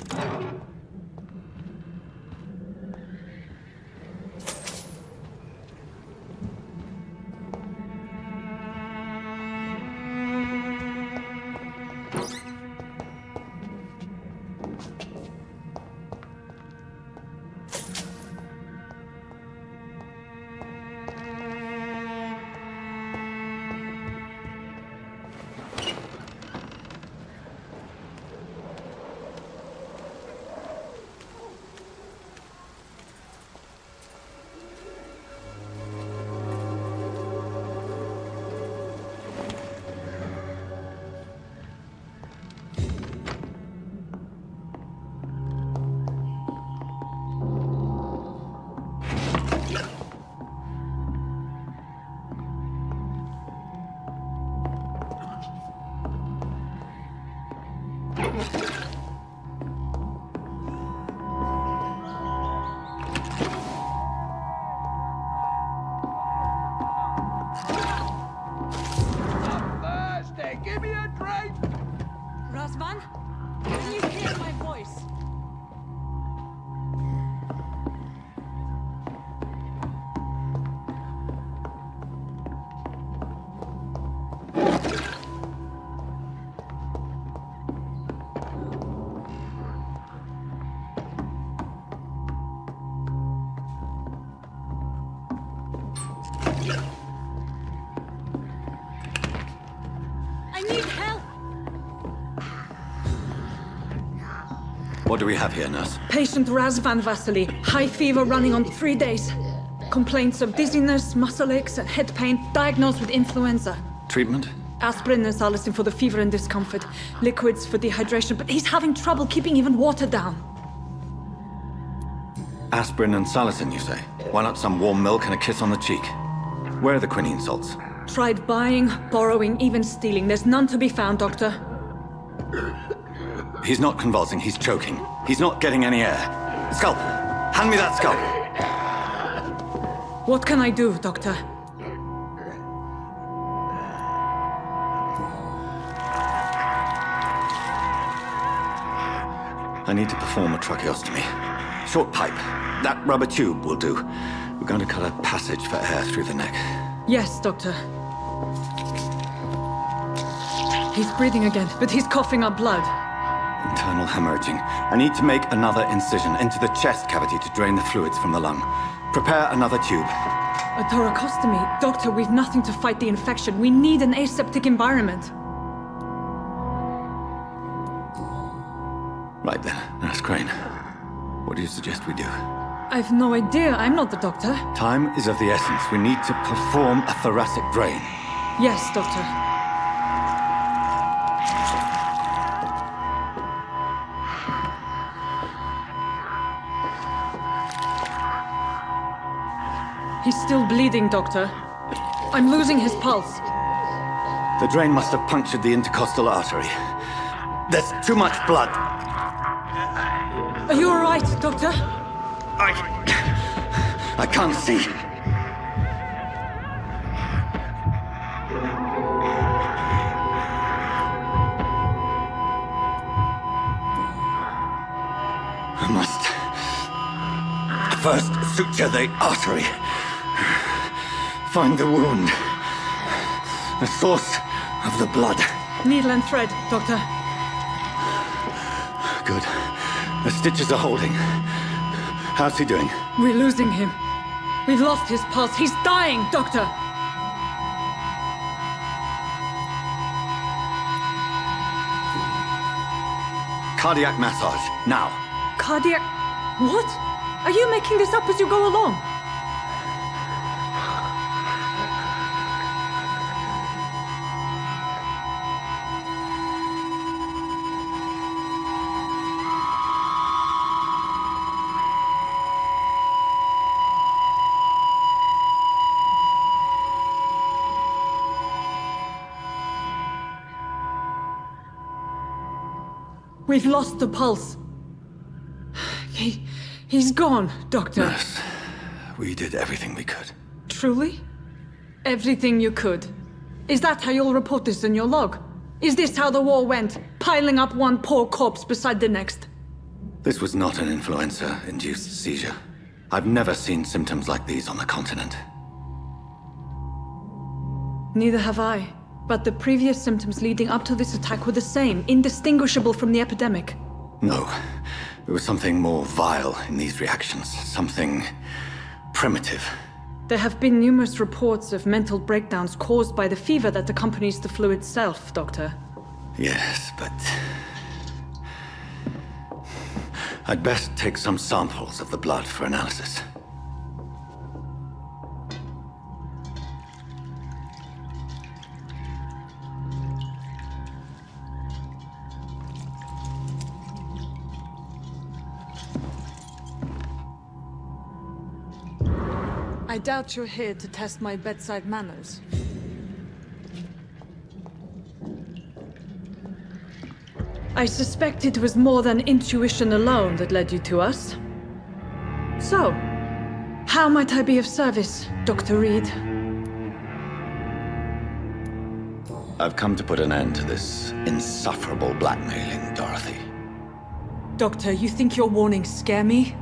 Thirsty! Give me a drink! Razvan, can you hear my voice? I need help! What do we have here, nurse? Patient Razvan Vasily, high fever running on 3 days. Complaints of dizziness, muscle aches, and head pain, diagnosed with influenza. Treatment? Aspirin and salicin for the fever and discomfort. Liquids for dehydration, but he's having trouble keeping even water down. Aspirin and salicin, you say? Why not some warm milk and a kiss on the cheek? Where are the quinine salts? Tried buying, borrowing, even stealing. There's none to be found, Doctor. He's not convulsing, he's choking. He's not getting any air. Scalp! Hand me that scalp! What can I do, Doctor? I need to perform a tracheostomy. Short pipe. That rubber tube will do. We're going to cut a passage for air through the neck. Yes, Doctor. He's breathing again, but he's coughing up blood. Internal hemorrhaging. I need to make another incision into the chest cavity to drain the fluids from the lung. Prepare another tube. A thoracostomy? Doctor, we've nothing to fight the infection. We need an aseptic environment. Right then, Nurse Crane. What do you suggest we do? I've no idea. I'm not the doctor. Time is of the essence. We need to perform a thoracic drain. Yes, Doctor. He's still bleeding, Doctor. I'm losing his pulse. The drain must have punctured the intercostal artery. There's too much blood. Are you all right, Doctor? I can't see. I must first suture the artery. Find the wound. The source of the blood. Needle and thread, Doctor. Good. The stitches are holding. How's he doing? We're losing him. We've lost his pulse. He's dying, Doctor! Cardiac massage, now. Cardiac... What? Are you making this up as you go along? We've lost the pulse. He's gone, Doctor. Nurse, we did everything we could. Truly? Everything you could? Is that how you'll report this in your log? Is this how the war went? Piling up one poor corpse beside the next? This was not an influenza-induced seizure. I've never seen symptoms like these on the continent. Neither have I. But the previous symptoms leading up to this attack were the same, indistinguishable from the epidemic. No. There was something more vile in these reactions. Something primitive. There have been numerous reports of mental breakdowns caused by the fever that accompanies the flu itself, Doctor. Yes, but... I'd best take some samples of the blood for analysis. I doubt you're here to test my bedside manners. I suspect it was more than intuition alone that led you to us. So, how might I be of service, Dr. Reid? I've come to put an end to this insufferable blackmailing, Dorothy. Doctor, you think your warnings scare me?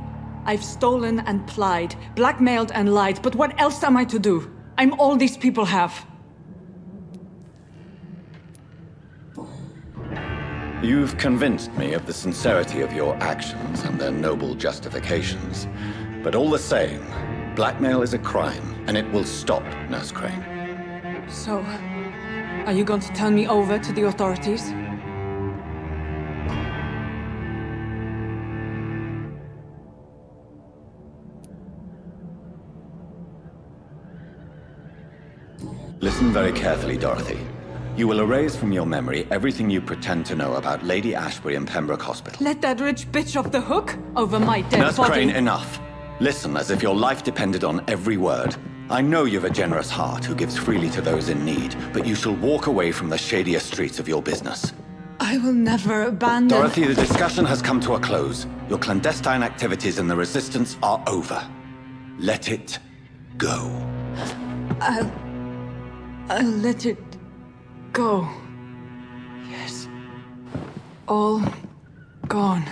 I've stolen and plied, blackmailed and lied, but what else am I to do? I'm all these people have. You've convinced me of the sincerity of your actions and their noble justifications. But all the same, blackmail is a crime, and it will stop, Nurse Crane. So, are you going to turn me over to the authorities? Listen very carefully, Dorothy. You will erase from your memory everything you pretend to know about Lady Ashbury and Pembroke Hospital. Let that rich bitch off the hook over my dead Nurse body. Crane, enough. Listen as if your life depended on every word. I know you've a generous heart who gives freely to those in need, but you shall walk away from the shadier streets of your business. I will never abandon... Dorothy, the discussion has come to a close. Your clandestine activities in the Resistance are over. Let it go. I'll let it go. Yes. All gone.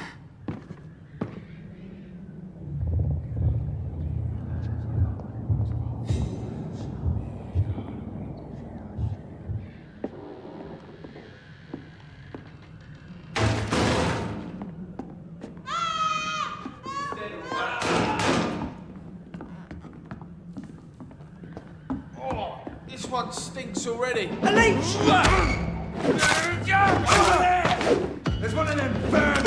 This one stinks already. A leech! There's one of them vermin!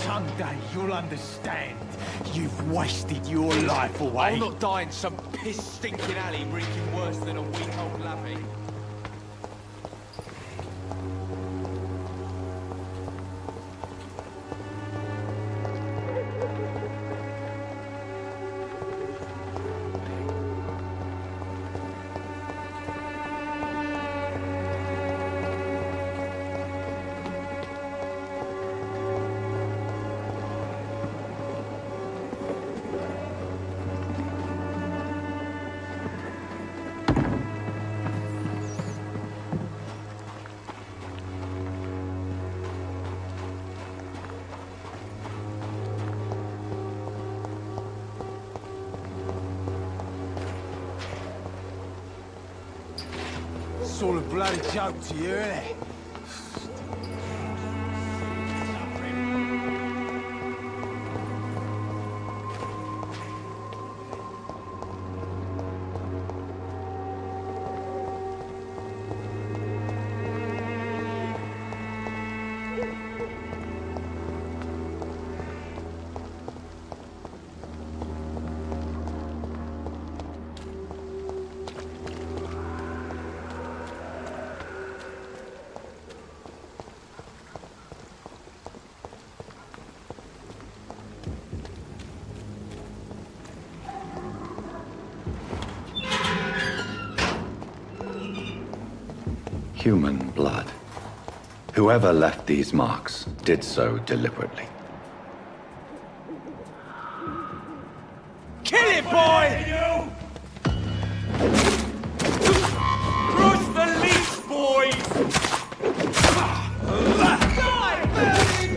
Someday you'll understand. You've wasted your life away. I'll not die in some piss-stinking alley reeking worse than a week-old lavvy. It's all a bloody joke to you, isn't it? human blood. Whoever left these marks did so deliberately. Kill it, boy! Crush the leech, boys! Die, burning!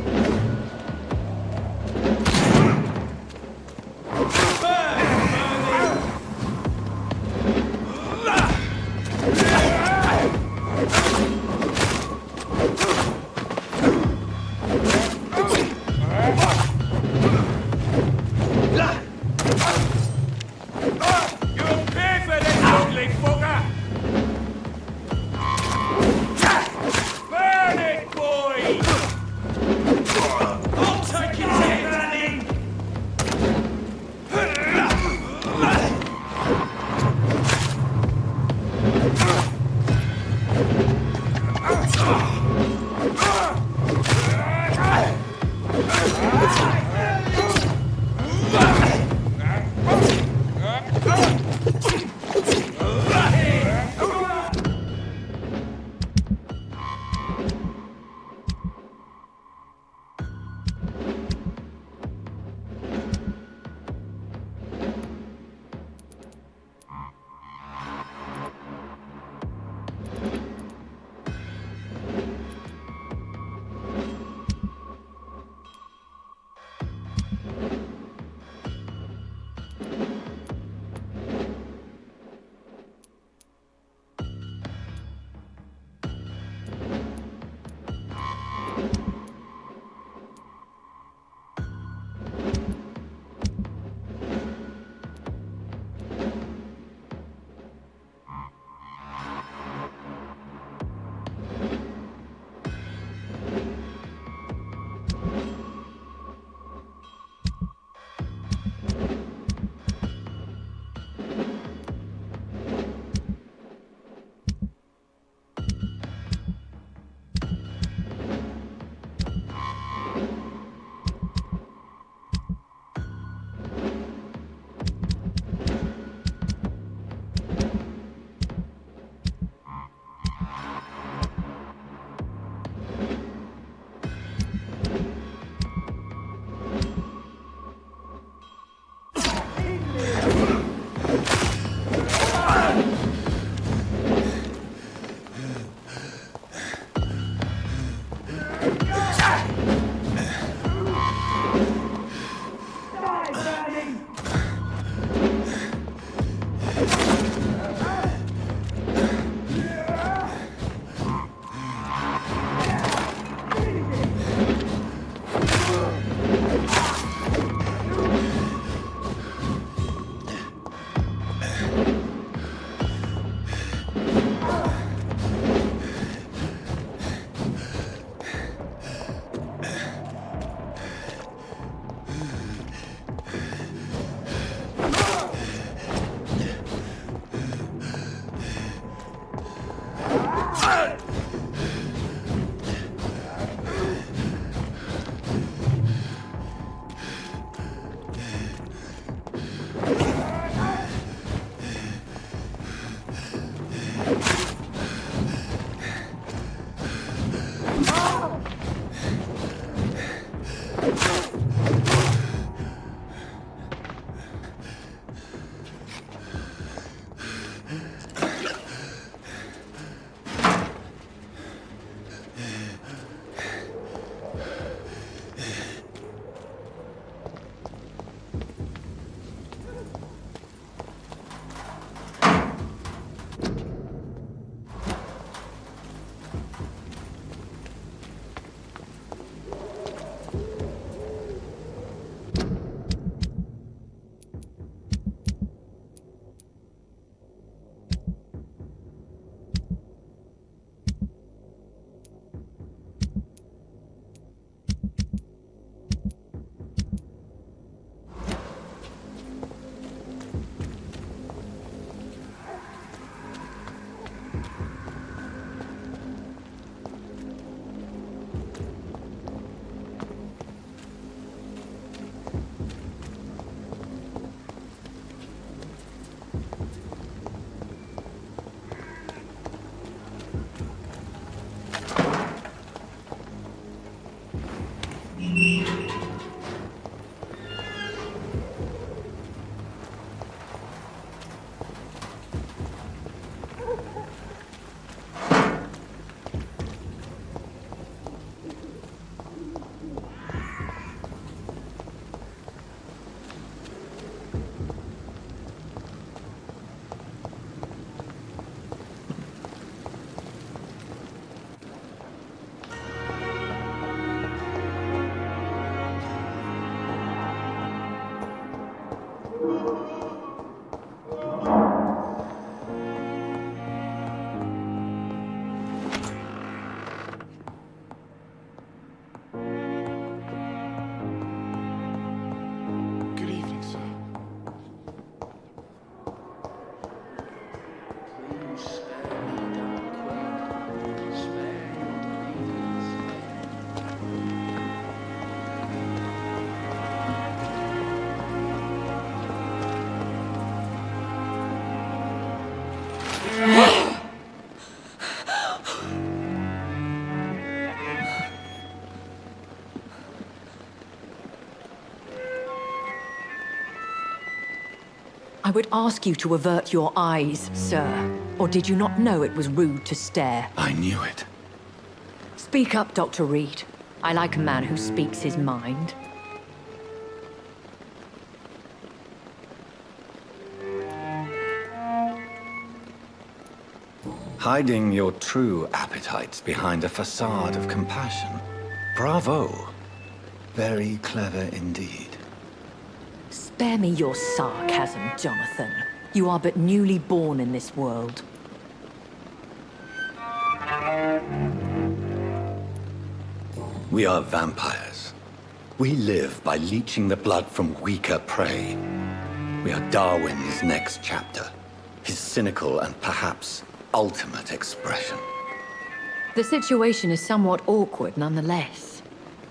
I would ask you to avert your eyes, sir. Or did you not know it was rude to stare? I knew it. Speak up, Dr. Reid. I like a man who speaks his mind. Hiding your true appetites behind a facade of compassion. Bravo. Very clever indeed. Spare me your sarcasm, Jonathan. You are but newly born in this world. We are vampires. We live by leeching the blood from weaker prey. We are Darwin's next chapter. His cynical and perhaps ultimate expression. The situation is somewhat awkward nonetheless.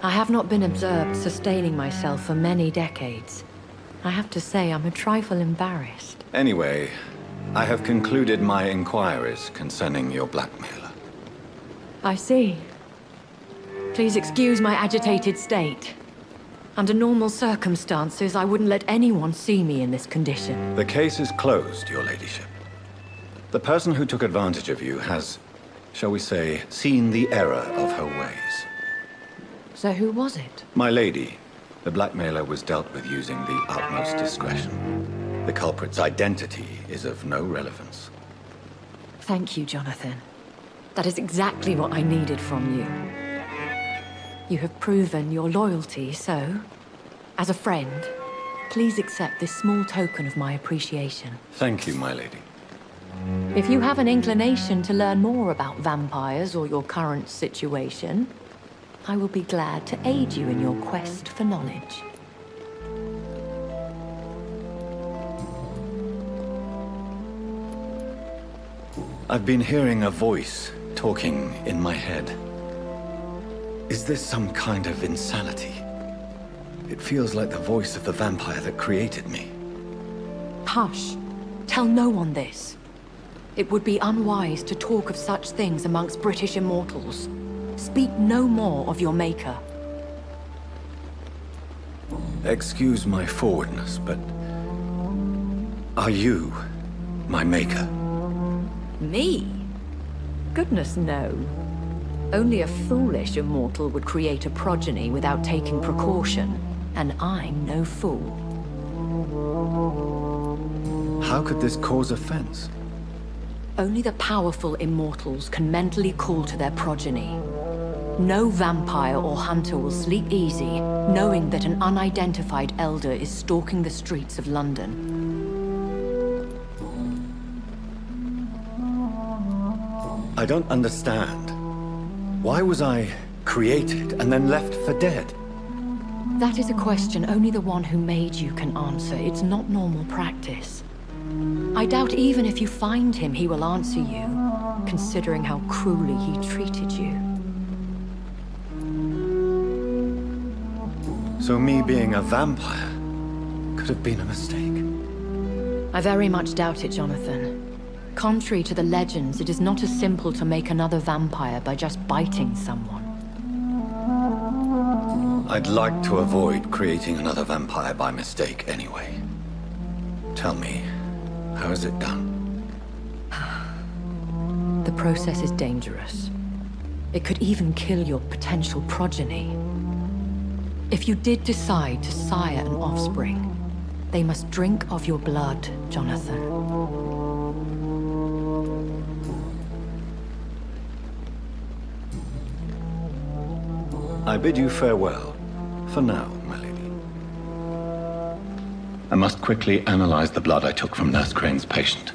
I have not been observed sustaining myself for many decades. I have to say I'm a trifle embarrassed. Anyway, I have concluded my inquiries concerning your blackmailer. I see. Please excuse my agitated state. Under normal circumstances, I wouldn't let anyone see me in this condition. The case is closed, your ladyship. The person who took advantage of you has, shall we say, seen the error of her ways. So who was it? My lady, the blackmailer was dealt with using the utmost discretion. The culprit's identity is of no relevance. Thank you, Jonathan. That is exactly what I needed from you. You have proven your loyalty, so, as a friend, please accept this small token of my appreciation. Thank you, my lady. If you have an inclination to learn more about vampires or your current situation, I will be glad to aid you in your quest for knowledge. I've been hearing a voice talking in my head. Is this some kind of insanity? It feels like the voice of the vampire that created me. Hush. Tell no one this. It would be unwise to talk of such things amongst British immortals. Speak no more of your maker. Excuse my forwardness, but are you my maker? Me? Goodness, no. Only a foolish immortal would create a progeny without taking precaution, and I'm no fool. How could this cause offense? Only the powerful immortals can mentally call to their progeny. No vampire or hunter will sleep easy, knowing that an unidentified elder is stalking the streets of London. I don't understand. Why was I created and then left for dead? That is a question only the one who made you can answer. It's not normal practice. I doubt even if you find him, he will answer you, considering how cruelly he treated you. So me being a vampire could have been a mistake. I very much doubt it, Jonathan. Contrary to the legends, it is not as simple to make another vampire by just biting someone. I'd like to avoid creating another vampire by mistake anyway. Tell me, how is it done? The process is dangerous. It could even kill your potential progeny. If you did decide to sire an offspring, they must drink of your blood, Jonathan. I bid you farewell, for now, my lady. I must quickly analyze the blood I took from Nurse Crane's patient.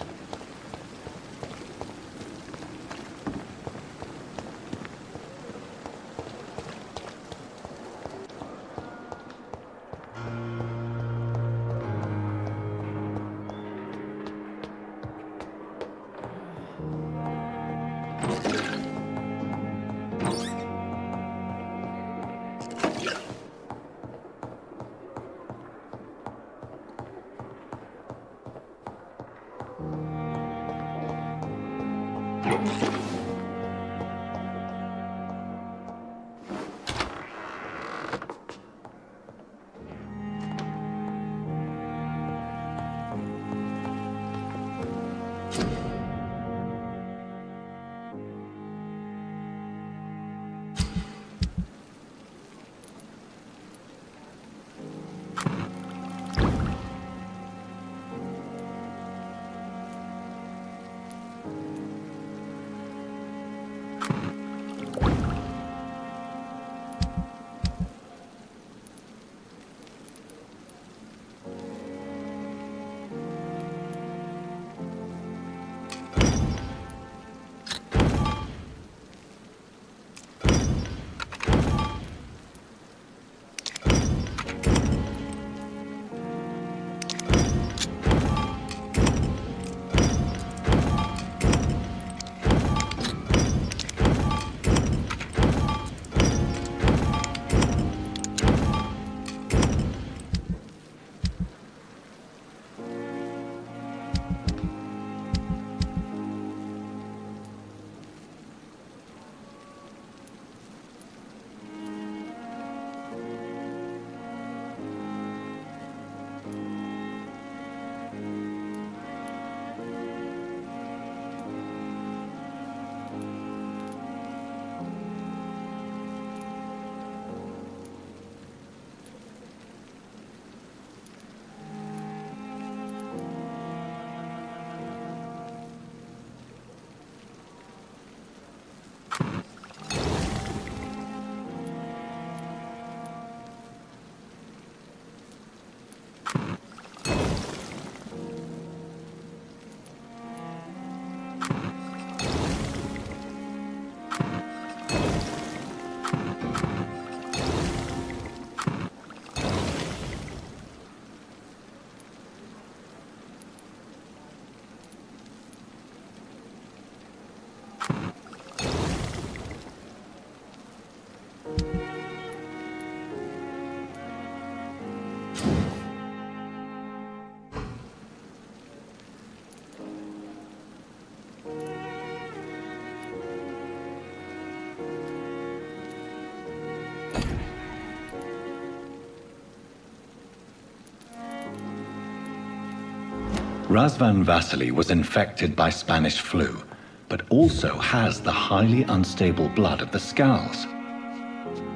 Razvan Vasily was infected by Spanish flu, but also has the highly unstable blood of the Scowls.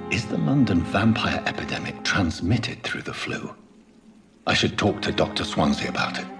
Is the London vampire epidemic transmitted through the flu? I should talk to Dr. Swansea about it.